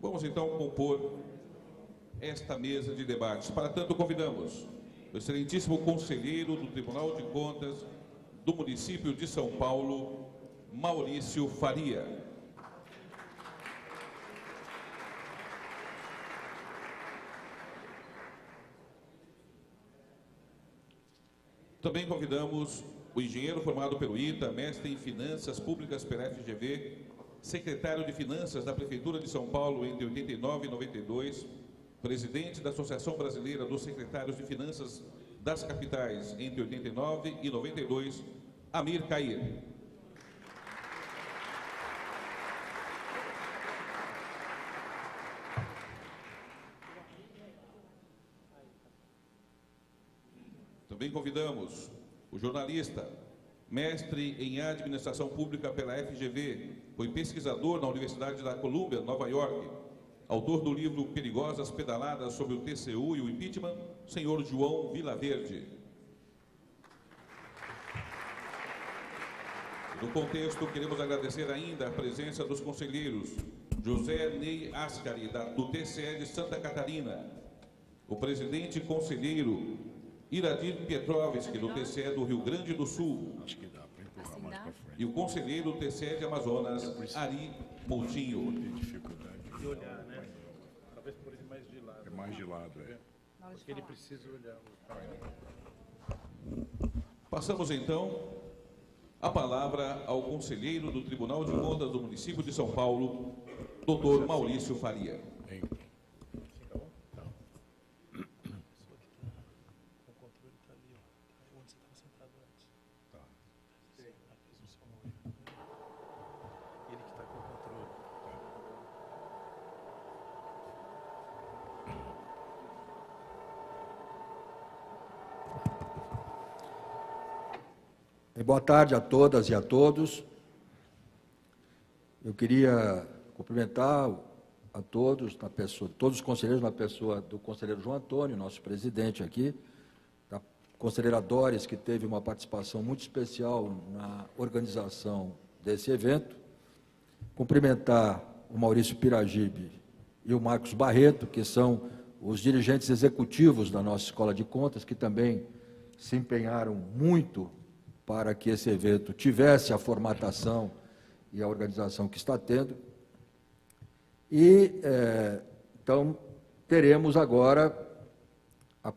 Vamos então compor esta mesa de debates. Para tanto, convidamos o excelentíssimo conselheiro do Tribunal de Contas do município de São Paulo, Maurício Faria. Também convidamos o engenheiro formado pelo ITA, mestre em Finanças Públicas pela FGV, secretário de Finanças da Prefeitura de São Paulo entre 89 e 92, presidente da Associação Brasileira dos Secretários de Finanças das Capitais entre 89 e 92, Amir Cair. Também convidamos o jornalista, mestre em Administração Pública pela FGV, foi pesquisador na Universidade da Colômbia, Nova York, autor do livro Perigosas Pedaladas sobre o TCU e o Impeachment, senhor João Vilaverde. No contexto, queremos agradecer ainda a presença dos conselheiros José Ney Ascari, do TCE de Santa Catarina, o presidente conselheiro Iradir Pietrovski, do TCE do Rio Grande do Sul, e o conselheiro do TCE de Amazonas, Ari Moutinho. De olhar, né? Talvez por ele mais de lado. É mais de lado, é. Porque ele precisa olhar. Passamos, então, a palavra ao conselheiro do Tribunal de Contas do município de São Paulo, doutor Maurício Faria. Boa tarde a todas e a todos. Eu queria cumprimentar a todos, todos os conselheiros, na pessoa do conselheiro João Antônio, nosso presidente aqui, da conselheira Doris, que teve uma participação muito especial na organização desse evento. Cumprimentar o Maurício Piragibe e o Marcos Barreto, que são os dirigentes executivos da nossa Escola de Contas, que também se empenharam muito para que esse evento tivesse a formatação e a organização que está tendo. E, então, teremos agora o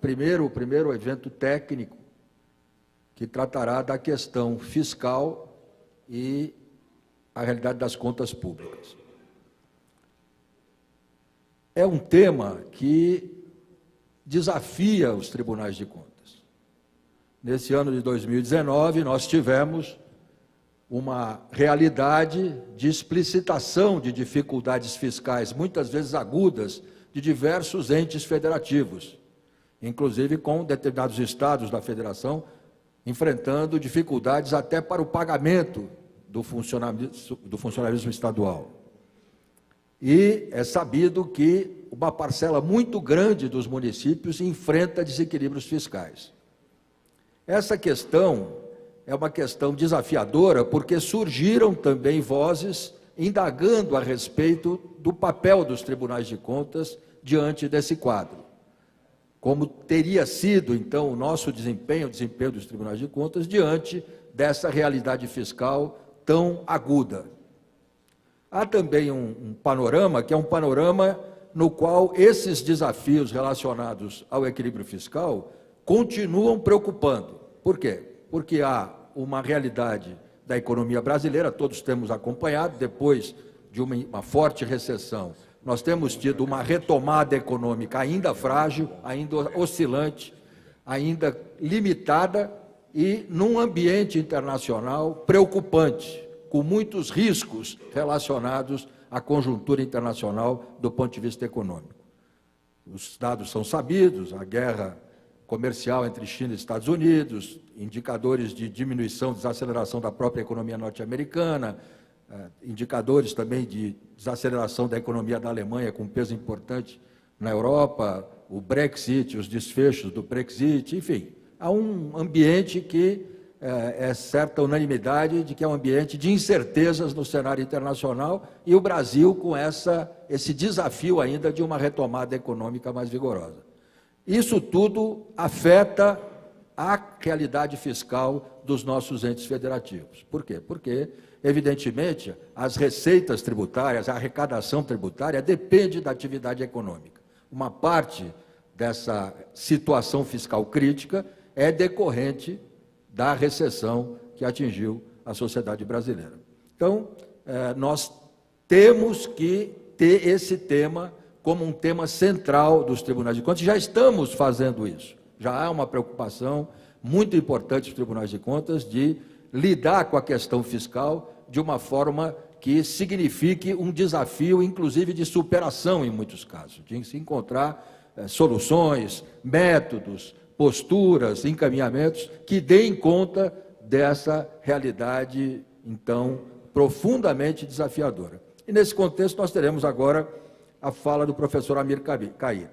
primeiro evento técnico que tratará da questão fiscal e a realidade das contas públicas. É um tema que desafia os tribunais de contas. Nesse ano de 2019, nós tivemos uma realidade de explicitação de dificuldades fiscais, muitas vezes agudas, de diversos entes federativos, inclusive com determinados estados da federação enfrentando dificuldades até para o pagamento do funcionalismo estadual. E é sabido que uma parcela muito grande dos municípios enfrenta desequilíbrios fiscais. Essa questão é uma questão desafiadora, porque surgiram também vozes indagando a respeito do papel dos tribunais de contas diante desse quadro. Como teria sido, então, o nosso desempenho, o desempenho dos tribunais de contas, diante dessa realidade fiscal tão aguda. Há também um panorama, que é um panorama no qual esses desafios relacionados ao equilíbrio fiscal continuam preocupando. Por quê? Porque há uma realidade da economia brasileira, todos temos acompanhado, depois de uma forte recessão, nós temos tido uma retomada econômica ainda frágil, ainda oscilante, ainda limitada e num ambiente internacional preocupante, com muitos riscos relacionados à conjuntura internacional do ponto de vista econômico. Os dados são sabidos, a guerra comercial entre China e Estados Unidos, indicadores de diminuição, desaceleração da própria economia norte-americana, indicadores também de desaceleração da economia da Alemanha com peso importante na Europa, o Brexit, os desfechos do Brexit, enfim, há um ambiente que é certa unanimidade de que é um ambiente de incertezas no cenário internacional e o Brasil com esse desafio ainda de uma retomada econômica mais vigorosa. Isso tudo afeta a realidade fiscal dos nossos entes federativos. Por quê? Porque, evidentemente, as receitas tributárias, a arrecadação tributária depende da atividade econômica. Uma parte dessa situação fiscal crítica é decorrente da recessão que atingiu a sociedade brasileira. Então, nós temos que ter esse tema como um tema central dos tribunais de contas, já estamos fazendo isso. Já há uma preocupação muito importante dos tribunais de contas de lidar com a questão fiscal de uma forma que signifique um desafio, inclusive de superação em muitos casos, de se encontrar soluções, métodos, posturas, encaminhamentos que deem conta dessa realidade, então, profundamente desafiadora. E nesse contexto nós teremos agora a fala do professor Amir Cair.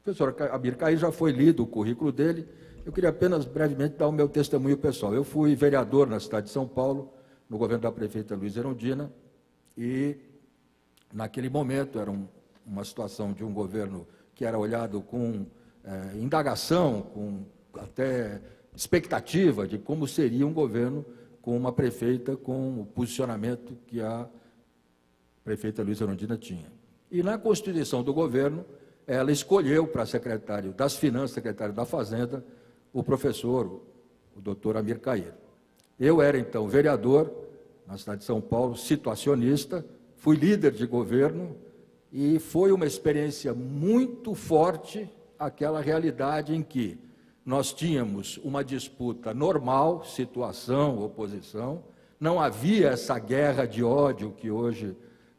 O professor Amir Cair já foi lido o currículo dele, eu queria apenas brevemente dar o meu testemunho pessoal. Eu fui vereador na cidade de São Paulo, no governo da prefeita Luísa Erundina, e naquele momento era uma situação de um governo que era olhado com indagação, com até expectativa de como seria um governo com uma prefeita com o posicionamento que a prefeita Luísa Erundina tinha. E na constituição do governo, ela escolheu para secretário das Finanças, secretário da Fazenda, o professor, o doutor Amir Cair. Eu era, então, vereador na cidade de São Paulo, situacionista, fui líder de governo e foi uma experiência muito forte aquela realidade em que nós tínhamos uma disputa normal, situação, oposição, não havia essa guerra de ódio que hoje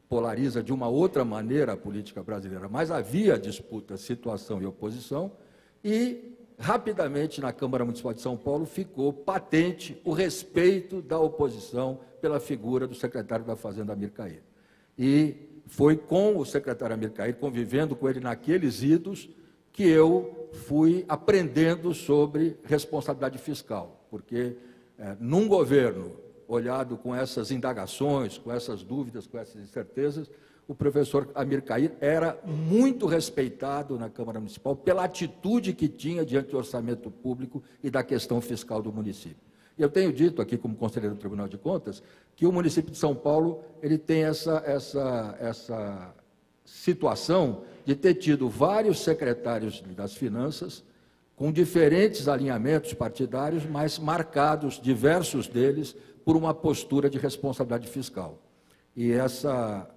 polariza de uma outra maneira a política brasileira, mas havia disputa, situação e oposição, e rapidamente na Câmara Municipal de São Paulo ficou patente o respeito da oposição pela figura do secretário da Fazenda, Amir Cair. E foi com o secretário Amir Cair, convivendo com ele naqueles idos, que eu fui aprendendo sobre responsabilidade fiscal, porque num governo olhado com essas indagações, com essas dúvidas, com essas incertezas, o professor Amir Cair era muito respeitado na Câmara Municipal pela atitude que tinha diante do orçamento público e da questão fiscal do município. E eu tenho dito aqui, como conselheiro do Tribunal de Contas, que o município de São Paulo ele tem essa situação de ter tido vários secretários das finanças com diferentes alinhamentos partidários, mas marcados, diversos deles, por uma postura de responsabilidade fiscal. E essa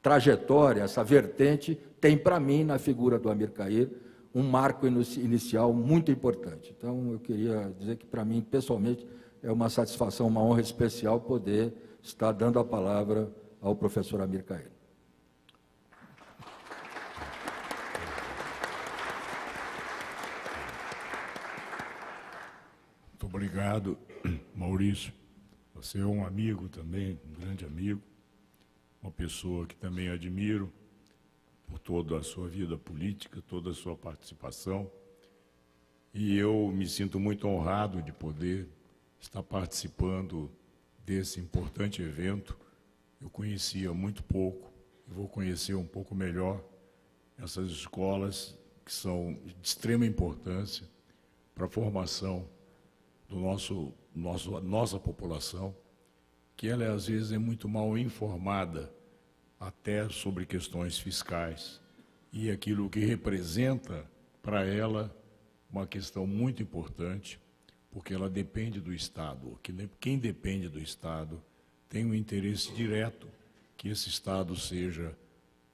trajetória, essa vertente, tem para mim, na figura do Amir Cair, um marco inicial muito importante. Então, eu queria dizer que, para mim, pessoalmente, é uma satisfação, uma honra especial poder estar dando a palavra ao professor Amir Cair. Muito obrigado, Maurício. Você é um amigo também, um grande amigo, uma pessoa que também admiro por toda a sua vida política, toda a sua participação. E eu me sinto muito honrado de poder estar participando desse importante evento. Eu conhecia muito pouco, e vou conhecer um pouco melhor essas escolas que são de extrema importância para a formação do nossa população, que ela às vezes é muito mal informada até sobre questões fiscais, e aquilo que representa para ela uma questão muito importante, porque ela depende do Estado. Quem depende do Estado tem um interesse direto que esse Estado seja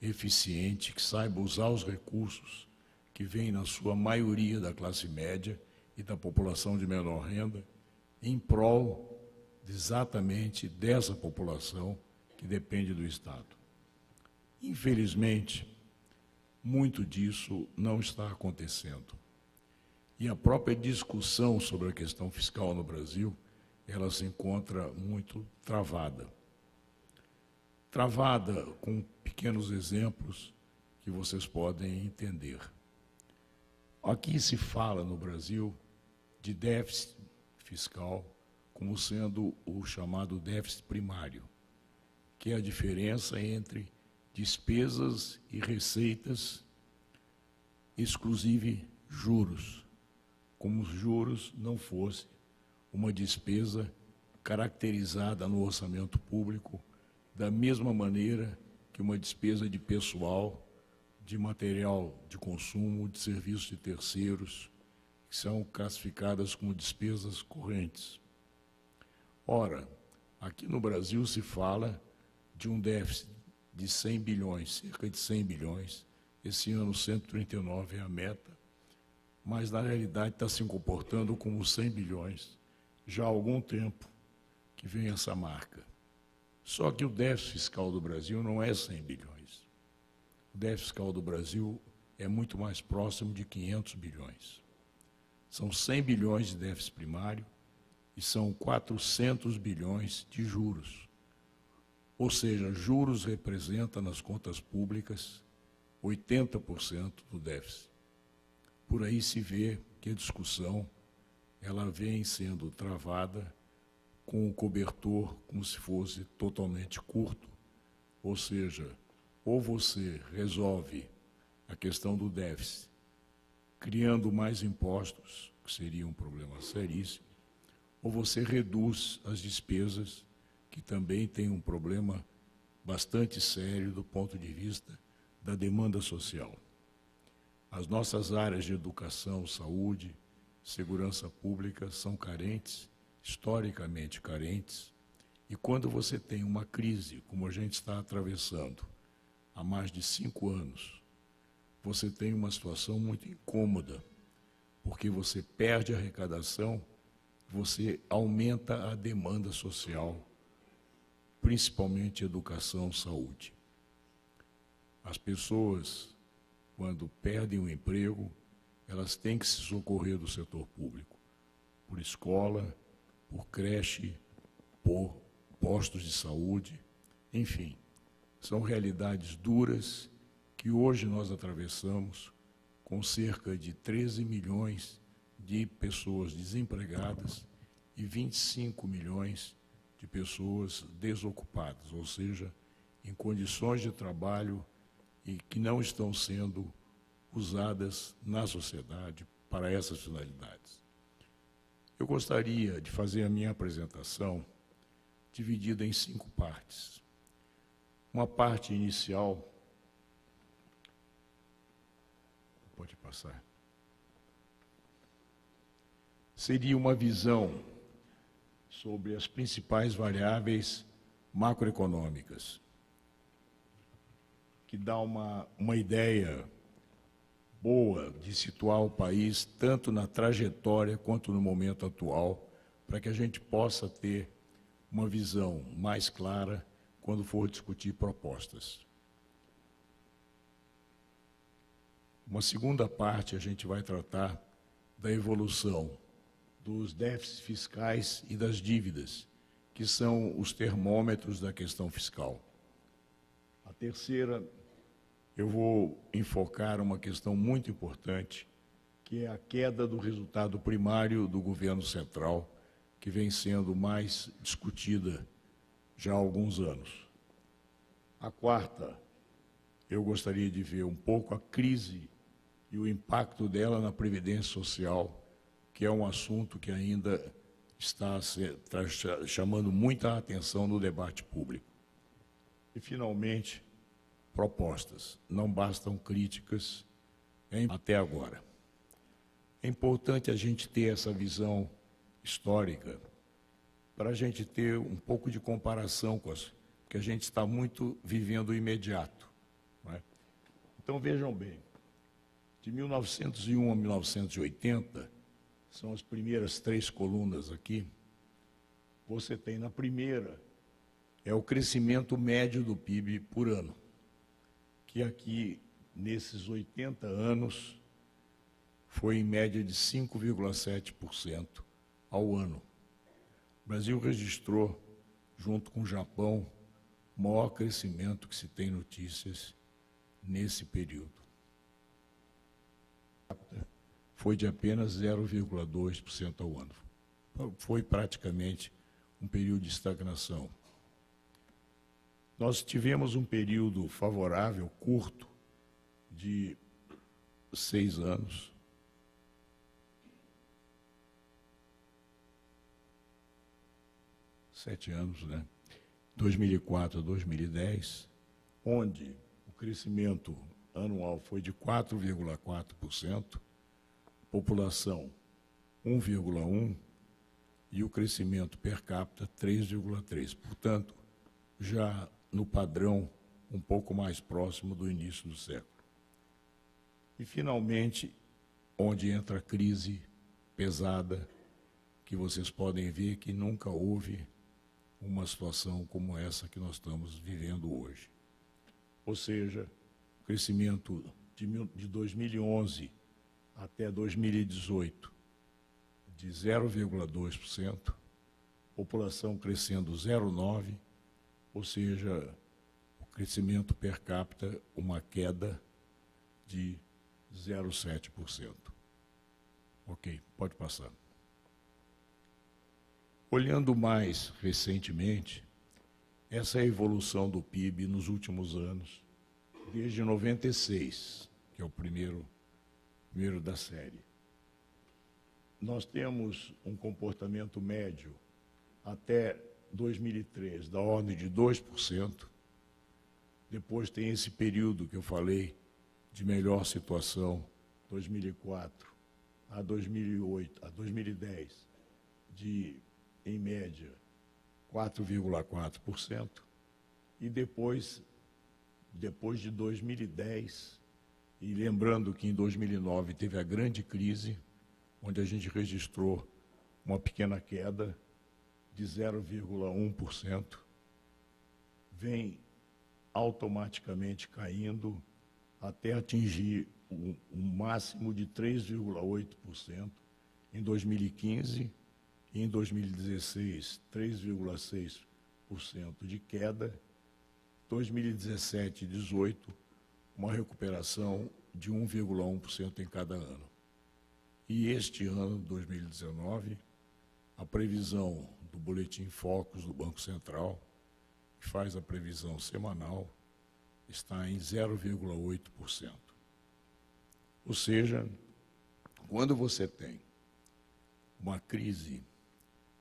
eficiente, que saiba usar os recursos que vêm na sua maioria da classe média e da população de menor renda, em prol exatamente dessa população que depende do Estado. Infelizmente, muito disso não está acontecendo. E a própria discussão sobre a questão fiscal no Brasil, ela se encontra muito travada. Travada com pequenos exemplos que vocês podem entender. Aqui se fala no Brasil de déficit fiscal como sendo o chamado déficit primário, que é a diferença entre despesas e receitas, exclusive juros, como os juros não fosse uma despesa caracterizada no orçamento público da mesma maneira que uma despesa de pessoal, de material de consumo, de serviços de terceiros, que são classificadas como despesas correntes. Ora, aqui no Brasil se fala de um déficit de 100 bilhões, cerca de 100 bilhões. Esse ano, 139 é a meta, mas, na realidade, está se comportando como 100 bilhões. Já há algum tempo que vem essa marca. Só que o déficit fiscal do Brasil não é 100 bilhões. O déficit fiscal do Brasil é muito mais próximo de 500 bilhões. São 100 bilhões de déficit primário e são 400 bilhões de juros. Ou seja, juros representa nas contas públicas 80% do déficit. Por aí se vê que a discussão ela vem sendo travada com o cobertor como se fosse totalmente curto, ou seja, ou você resolve a questão do déficit criando mais impostos, que seria um problema seríssimo, ou você reduz as despesas, que também tem um problema bastante sério do ponto de vista da demanda social. As nossas áreas de educação, saúde, segurança pública são carentes, historicamente carentes, e quando você tem uma crise, como a gente está atravessando há mais de 5 anos, você tem uma situação muito incômoda, porque você perde a arrecadação, você aumenta a demanda social, principalmente educação, saúde. As pessoas, quando perdem o emprego, elas têm que se socorrer do setor público, por escola, por creche, por postos de saúde, enfim, são realidades duras que hoje nós atravessamos com cerca de 13 milhões de pessoas desempregadas e 25 milhões de pessoas desocupadas, ou seja, em condições de trabalho e que não estão sendo usadas na sociedade para essas finalidades. Eu gostaria de fazer a minha apresentação dividida em 5 partes. Uma parte inicial, pode passar, seria uma visão sobre as principais variáveis macroeconômicas, que dá uma ideia boa de situar o país tanto na trajetória quanto no momento atual, para que a gente possa ter uma visão mais clara quando for discutir propostas. Uma segunda parte, a gente vai tratar da evolução dos déficits fiscais e das dívidas, que são os termômetros da questão fiscal. A terceira, eu vou enfocar uma questão muito importante, que é a queda do resultado primário do governo central, que vem sendo mais discutida já há alguns anos. A quarta, eu gostaria de ver um pouco a crise e o impacto dela na Previdência Social, que é um assunto que ainda está chamando muita atenção no debate público. E, finalmente, propostas. Não bastam críticas até agora. É importante a gente ter essa visão histórica para a gente ter um pouco de comparação com as, porque a gente está muito vivendo o imediato, não é? Então, vejam bem, de 1901 a 1980, são as primeiras 3 colunas aqui, você tem na primeira, é o crescimento médio do PIB por ano, que aqui, nesses 80 anos, foi em média de 5,7% ao ano. O Brasil registrou, junto com o Japão, o maior crescimento que se tem notícias nesse período. Foi de apenas 0,2% ao ano. Foi praticamente um período de estagnação. Nós tivemos um período favorável, curto, de 6 anos. Sete anos, né? 2004 a 2010, onde o crescimento anual foi de 4,4%, população 1,1% e o crescimento per capita 3,3%. Portanto, já no padrão um pouco mais próximo do início do século. E, finalmente, onde entra a crise pesada, que vocês podem ver que nunca houve uma situação como essa que nós estamos vivendo hoje. Ou seja, o crescimento de 2011 até 2018 de 0,2%, população crescendo 0,9%, ou seja, o crescimento per capita, uma queda de 0,7%. Ok, pode passar. Olhando mais recentemente, essa é a evolução do PIB nos últimos anos, desde 96, que é o primeiro da série. Nós temos um comportamento médio até 2003 da ordem de 2%. Depois tem esse período que eu falei de melhor situação, 2004 a 2008, a 2010, de, em média, 4,4%. E depois de 2010, e lembrando que em 2009 teve a grande crise, onde a gente registrou uma pequena queda de 0,1%, vem automaticamente caindo até atingir um máximo de 3,8% em 2015 e em 2016, 3,6% de queda, 2017 e 2018, uma recuperação de 1,1% em cada ano. E este ano, 2019, a previsão do Boletim Focus do Banco Central, que faz a previsão semanal, está em 0,8%. Ou seja, quando você tem uma crise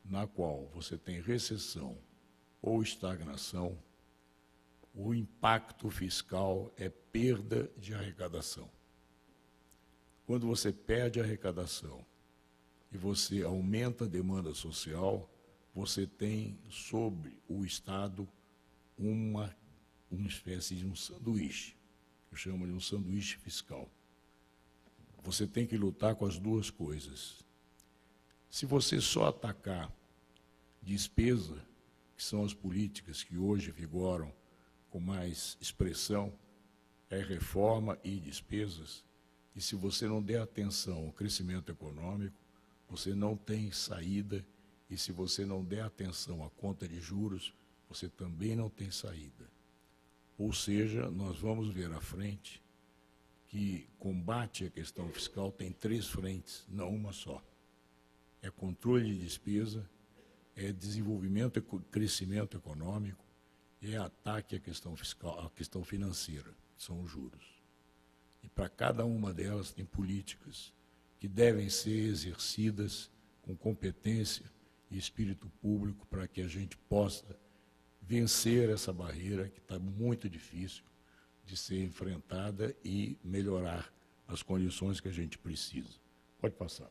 na qual você tem recessão ou estagnação, o impacto fiscal é perda de arrecadação. Quando você perde a arrecadação e você aumenta a demanda social, você tem sobre o Estado uma espécie de um sanduíche, que eu chamo de um sanduíche fiscal. Você tem que lutar com as duas coisas. Se você só atacar despesa, que são as políticas que hoje vigoram com mais expressão, é reforma e despesas, e se você não der atenção ao crescimento econômico, você não tem saída, e se você não der atenção à conta de juros, você também não tem saída. Ou seja, nós vamos ver à frente que combate à questão fiscal tem 3 frentes, não uma só. É controle de despesa, é desenvolvimento e crescimento econômico, e é ataque à questão fiscal, à questão financeira, que são os juros. E para cada uma delas tem políticas que devem ser exercidas com competência e espírito público para que a gente possa vencer essa barreira que está muito difícil de ser enfrentada e melhorar as condições que a gente precisa. Pode passar.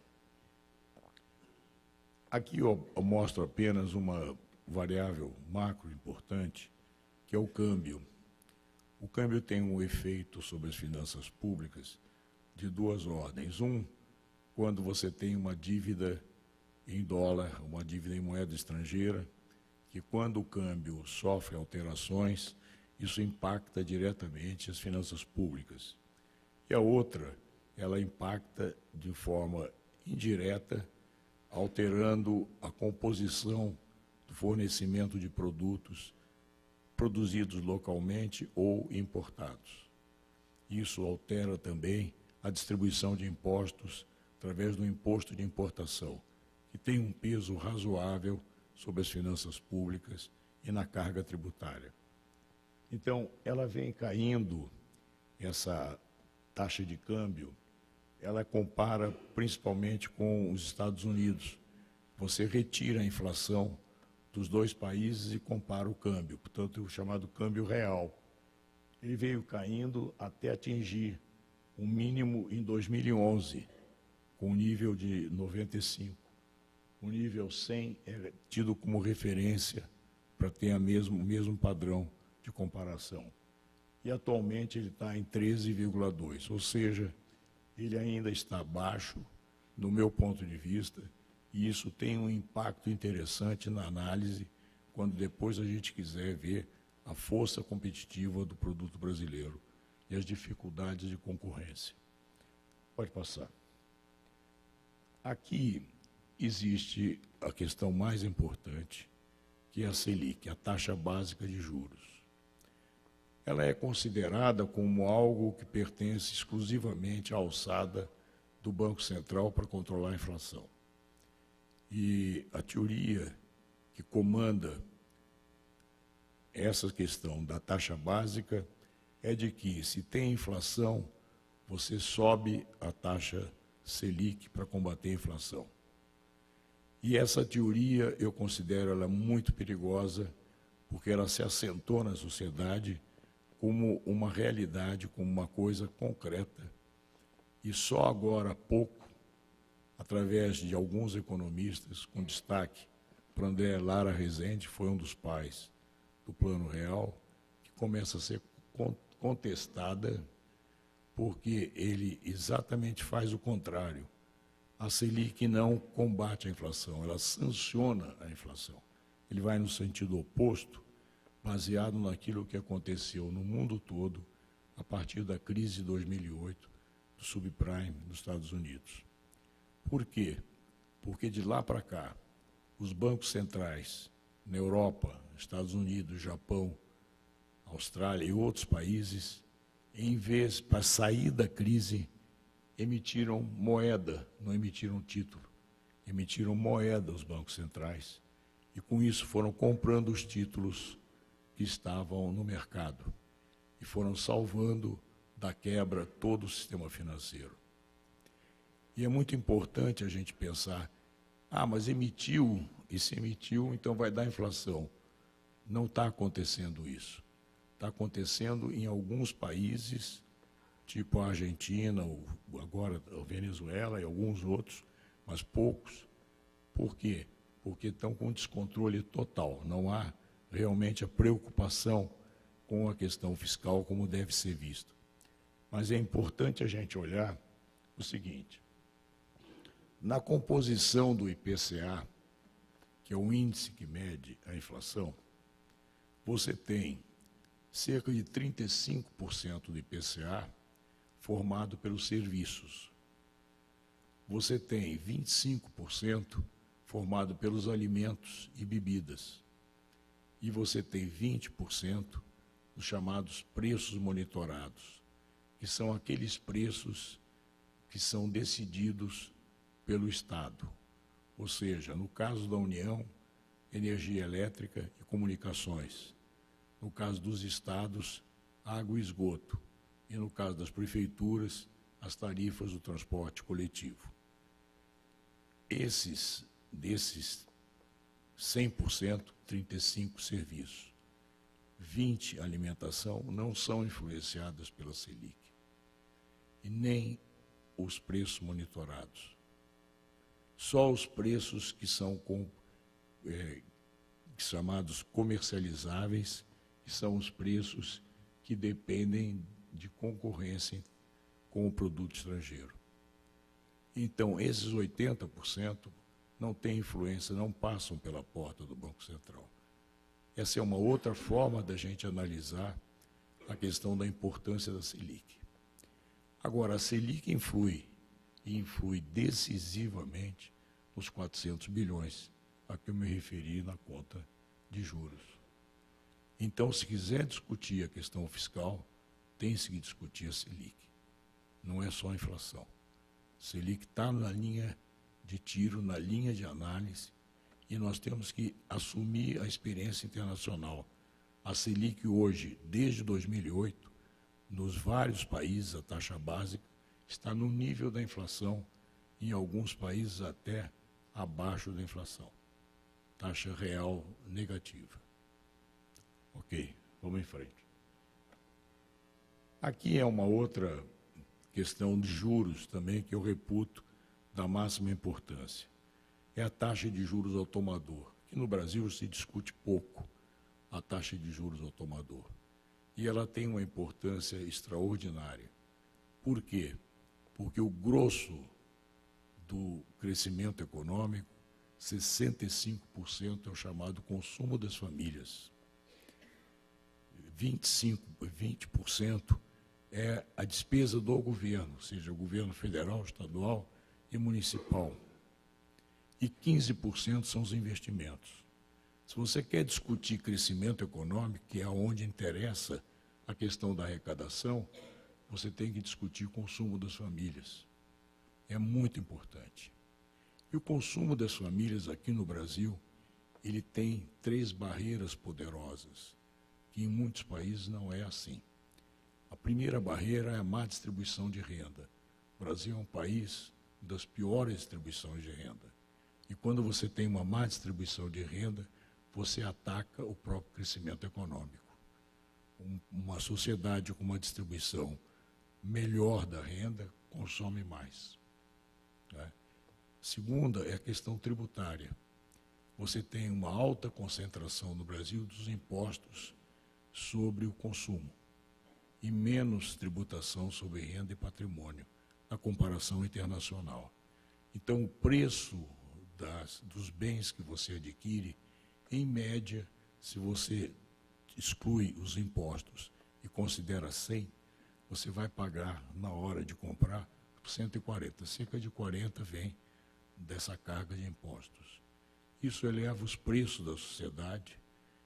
Aqui eu mostro apenas uma variável macro importante, que é o câmbio. O câmbio tem um efeito sobre as finanças públicas de 2 ordens. Quando você tem uma dívida em dólar, uma dívida em moeda estrangeira, que quando o câmbio sofre alterações, isso impacta diretamente as finanças públicas. E a outra, ela impacta de forma indireta, alterando a composição do fornecimento de produtos produzidos localmente ou importados. Isso altera também a distribuição de impostos através do imposto de importação, que tem um peso razoável sobre as finanças públicas e na carga tributária. Então, ela vem caindo, essa taxa de câmbio, ela compara principalmente com os Estados Unidos. Você retira a inflação dos 2 países e compara o câmbio, portanto, o chamado câmbio real. Ele veio caindo até atingir um mínimo em 2011, com um nível de 95. O nível 100 é tido como referência para ter o mesmo padrão de comparação. E atualmente ele está em 13,2, ou seja, ele ainda está baixo, do meu ponto de vista, e isso tem um impacto interessante na análise, quando depois a gente quiser ver a força competitiva do produto brasileiro e as dificuldades de concorrência. Pode passar. Aqui existe a questão mais importante, que é a Selic, a taxa básica de juros. Ela é considerada como algo que pertence exclusivamente à alçada do Banco Central para controlar a inflação. E a teoria que comanda essa questão da taxa básica é de que, se tem inflação, você sobe a taxa Selic para combater a inflação. E essa teoria eu considero ela muito perigosa, porque ela se assentou na sociedade como uma realidade, como uma coisa concreta. E só agora há pouco, através de alguns economistas, com destaque para André Lara Rezende, foi um dos pais do Plano Real, que começa a ser contestada, porque ele exatamente faz o contrário. A Selic não combate a inflação, ela sanciona a inflação. Ele vai no sentido oposto, baseado naquilo que aconteceu no mundo todo a partir da crise de 2008, do subprime dos Estados Unidos. Por quê? Porque de lá para cá, os bancos centrais na Europa, Estados Unidos, Japão, Austrália e outros países, em vez, para sair da crise, emitiram moeda, não emitiram título, emitiram moeda os bancos centrais, e com isso foram comprando os títulos que estavam no mercado e foram salvando da quebra todo o sistema financeiro. E é muito importante a gente pensar Ah, mas emitiu, e se emitiu, então vai dar inflação. Não está acontecendo isso. Está acontecendo em alguns países, tipo a Argentina, agora a Venezuela e alguns outros, mas poucos. Por quê? Porque estão com descontrole total. Não há realmente a preocupação com a questão fiscal como deve ser visto. Mas é importante a gente olhar o seguinte: na composição do IPCA, que é o índice que mede a inflação, você tem cerca de 35% do IPCA formado pelos serviços. Você tem 25% formado pelos alimentos e bebidas. E você tem 20% dos chamados preços monitorados, que são aqueles preços que são decididos pelo Estado. Ou seja, no caso da União, energia elétrica e comunicações. No caso dos estados, água e esgoto. E no caso das prefeituras, as tarifas do transporte coletivo. Desses 100%, 35% serviços, 20% alimentação, não são influenciadas pela Selic. E nem os preços monitorados. Só os preços que são chamados comercializáveis, que são os preços que dependem de concorrência com o produto estrangeiro. Então, esses 80% não têm influência, não passam pela porta do Banco Central. Essa é uma outra forma da gente analisar a questão da importância da Selic. Agora, a Selic influi decisivamente nos 400 bilhões a que eu me referi na conta de juros. Então, se quiser discutir a questão fiscal, tem-se que discutir a Selic. Não é só a inflação. Selic está na linha de tiro, na linha de análise, e nós temos que assumir a experiência internacional. A Selic hoje, desde 2008, nos vários países, a taxa básica está no nível da inflação, em alguns países até abaixo da inflação. Taxa real negativa. Ok, vamos em frente. Aqui é uma outra questão de juros também que eu reputo da máxima importância. É a taxa de juros ao tomador. Aqui no Brasil se discute pouco a taxa de juros ao tomador. E ela tem uma importância extraordinária. Por quê? Porque o grosso do crescimento econômico, 65% é o chamado consumo das famílias. 20% é a despesa do governo, seja o governo federal, estadual e municipal. E 15% são os investimentos. Se você quer discutir crescimento econômico, que é onde interessa a questão da arrecadação, você tem que discutir o consumo das famílias. É muito importante. E o consumo das famílias aqui no Brasil, ele tem 3 barreiras poderosas, que em muitos países não é assim. A primeira barreira é a má distribuição de renda. O Brasil é um país das piores distribuições de renda. E quando você tem uma má distribuição de renda, você ataca o próprio crescimento econômico. Uma sociedade com uma distribuição melhor da renda consome mais. Né? Segunda é a questão tributária. Você tem uma alta concentração no Brasil dos impostos sobre o consumo e menos tributação sobre renda e patrimônio, na comparação internacional. Então, o preço dos bens que você adquire, em média, se você exclui os impostos e considera 100, você vai pagar, na hora de comprar, 140. Cerca de 40 vem dessa carga de impostos. Isso eleva os preços da sociedade,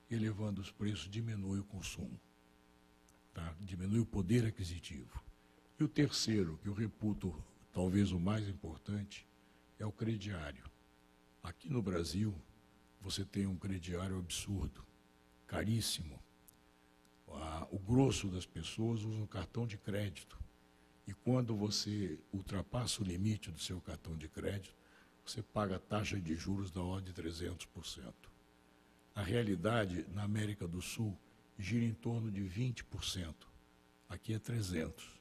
elevando os preços, diminui o consumo. Tá? Diminui o poder aquisitivo. E o terceiro, que eu reputo talvez o mais importante, é o crediário. Aqui no Brasil, você tem um crediário absurdo, caríssimo. O grosso das pessoas usa um cartão de crédito. E quando você ultrapassa o limite do seu cartão de crédito, você paga taxa de juros da ordem de 300%. A realidade na América do Sul gira em torno de 20%. Aqui é 300%.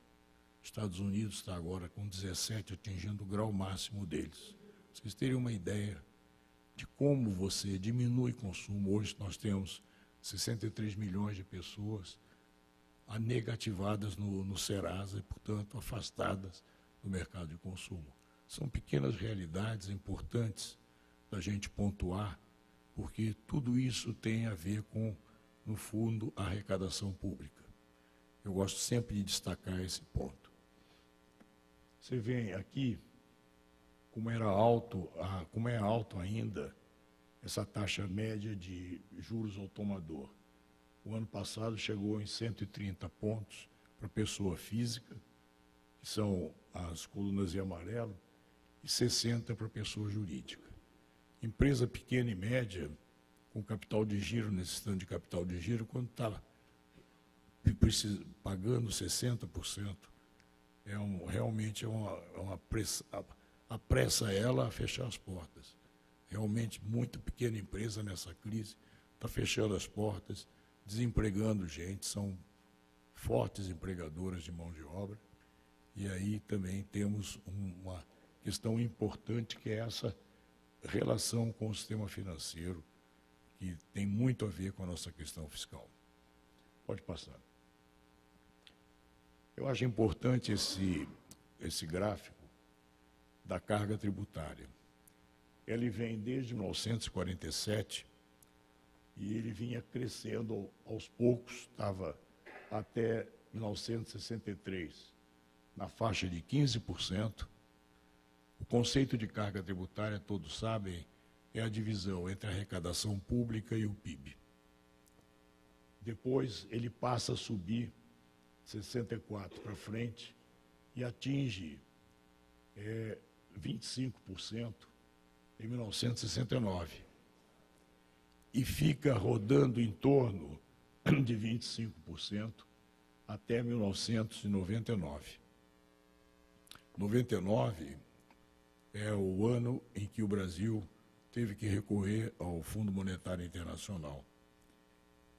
Estados Unidos está agora com 17%, atingindo o grau máximo deles. Vocês terem uma ideia de como você diminui consumo. Hoje nós temos 63 milhões de pessoas negativadas no Serasa e, portanto, afastadas do mercado de consumo. São pequenas realidades importantes da gente pontuar, porque tudo isso tem a ver com, no fundo, a arrecadação pública. Eu gosto sempre de destacar esse ponto. Você vê aqui como é alto ainda essa taxa média de juros ao tomador. O ano passado chegou em 130 pontos para pessoa física, que são as colunas em amarelo, e 60 para pessoa jurídica. Empresa pequena e média, com capital de giro, necessitando de capital de giro, quando está pagando 60%, realmente apressa ela a fechar as portas. Realmente, muito pequena empresa nessa crise está fechando as portas, desempregando gente, são fortes empregadoras de mão de obra. E aí também temos uma questão importante, que é essa relação com o sistema financeiro, que tem muito a ver com a nossa questão fiscal. Pode passar. Eu acho importante esse gráfico da carga tributária. Ele vem desde 1947 e ele vinha crescendo aos poucos, estava até 1963 na faixa de 15%. O conceito de carga tributária, todos sabem, é a divisão entre a arrecadação pública e o PIB. Depois ele passa a subir 64 para frente e atinge 25% em 1969. E fica rodando em torno de 25% até 1999. 99 é o ano em que o Brasil teve que recorrer ao Fundo Monetário Internacional.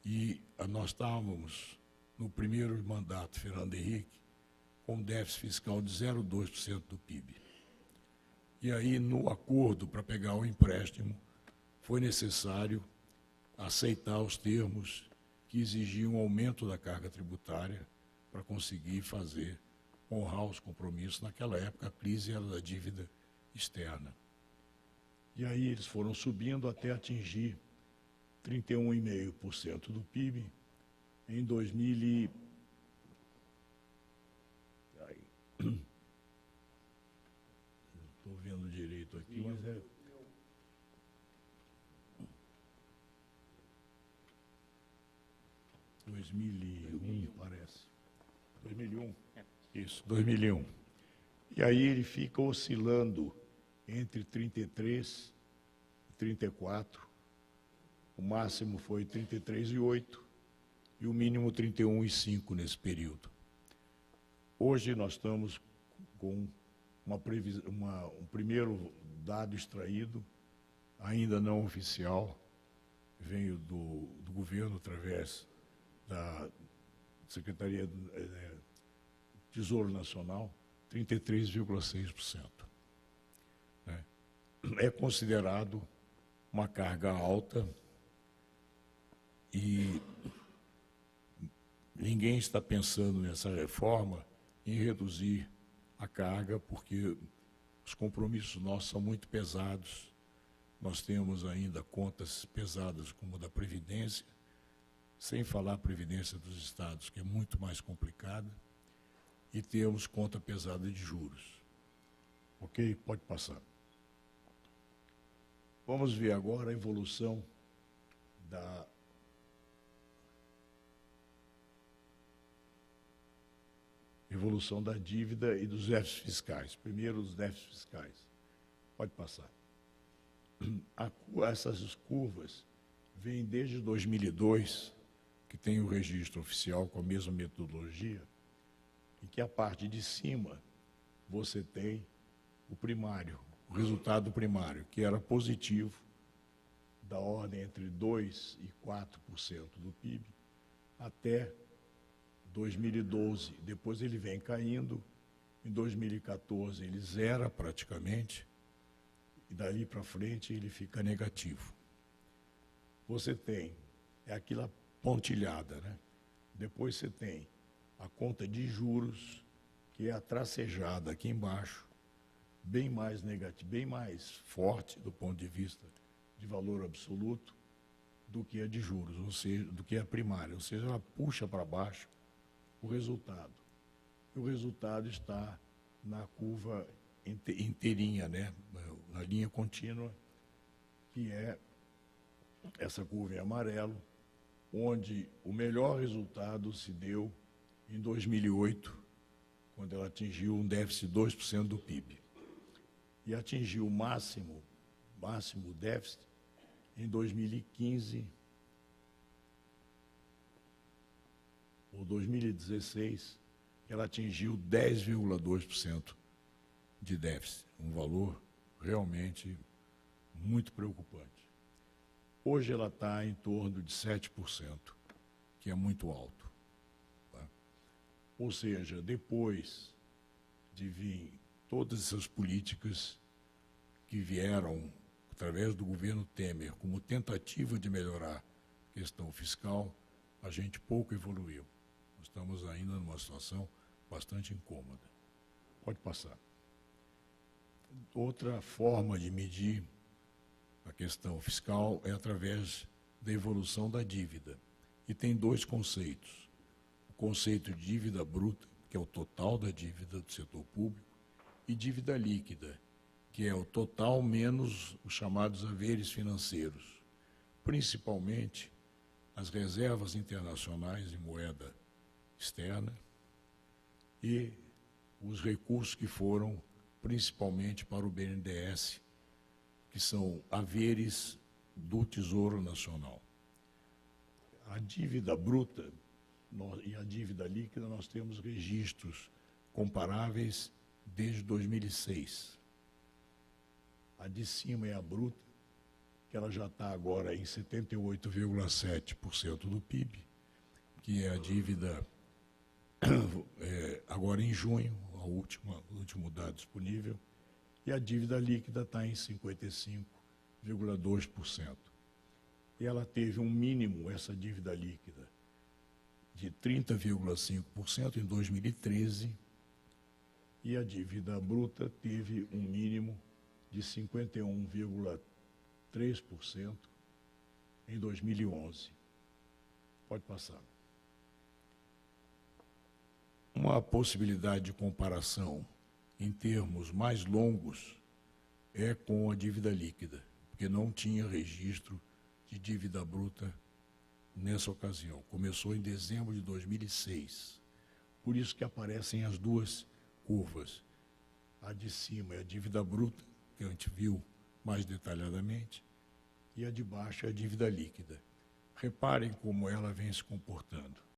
E nós estávamos, no primeiro mandato, Fernando Henrique, com um déficit fiscal de 0,2% do PIB. E aí, no acordo para pegar o empréstimo, foi necessário aceitar os termos que exigiam um aumento da carga tributária para conseguir honrar os compromissos. Naquela época, a crise era da dívida externa. E aí eles foram subindo até atingir 31,5% do PIB em 2000. Estou vendo direito aqui, mas é... parece. 2001? Isso, 2001. E aí ele fica oscilando entre 33 e 34. O máximo foi 33,8 e o mínimo 31,5 nesse período. Hoje nós estamos com um primeiro dado extraído, ainda não oficial, veio do governo através da Secretaria do Tesouro Nacional, 33,6%. É considerado uma carga alta e ninguém está pensando nessa reforma em reduzir a carga, porque os compromissos nossos são muito pesados. Nós temos ainda contas pesadas como a da Previdência, sem falar a Previdência dos Estados, que é muito mais complicada, e temos conta pesada de juros. Ok? Pode passar. Vamos ver agora a evolução da dívida e dos déficits fiscais. Primeiro, os déficits fiscais. Pode passar. Essas curvas vêm desde 2002, que tem o registro oficial com a mesma metodologia, em que a parte de cima você tem o primário, o resultado primário, que era positivo, da ordem entre 2% e 4% do PIB, até 2012. Depois ele vem caindo, em 2014 ele zera praticamente, e dali para frente ele fica negativo. Você tem, é aquela pontilhada, né? Depois você tem a conta de juros, que é a tracejada aqui embaixo, bem mais negativa, bem mais forte do ponto de vista de valor absoluto do que a de juros, ou seja, do que a primária, ou seja, ela puxa para baixo o resultado. E o resultado está na curva inteirinha, né? Na linha contínua, que é essa curva em amarelo, onde o melhor resultado se deu em 2008, quando ela atingiu um déficit de 2% do PIB. E atingiu o máximo déficit em 2015 ou 2016, ela atingiu 10,2% de déficit, um valor realmente muito preocupante. Hoje ela está em torno de 7%, que é muito alto. Tá? Ou seja, depois de vir todas essas políticas que vieram através do governo Temer como tentativa de melhorar a questão fiscal, a gente pouco evoluiu. Nós estamos ainda numa situação bastante incômoda. Pode passar. Outra forma de medir a questão fiscal é através da evolução da dívida. E tem dois conceitos. O conceito de dívida bruta, que é o total da dívida do setor público, e dívida líquida, que é o total menos os chamados haveres financeiros, principalmente as reservas internacionais em moeda externa e os recursos que foram principalmente para o BNDES, que são haveres do Tesouro Nacional. A dívida bruta e a dívida líquida, nós temos registros comparáveis desde 2006. A de cima é a bruta, que ela já está agora em 78,7% do PIB, que é a dívida agora em junho, o último dado disponível, e a dívida líquida está em 55,2%. E ela teve um mínimo, essa dívida líquida, de 30,5% em 2013, e a dívida bruta teve um mínimo de 51,3% em 2011. Pode passar. Uma possibilidade de comparação em termos mais longos é com a dívida líquida, porque não tinha registro de dívida bruta nessa ocasião. Começou em dezembro de 2006. Por isso que aparecem as duas curvas. A de cima é a dívida bruta, que a gente viu mais detalhadamente, e a de baixo é a dívida líquida. Reparem como ela vem se comportando.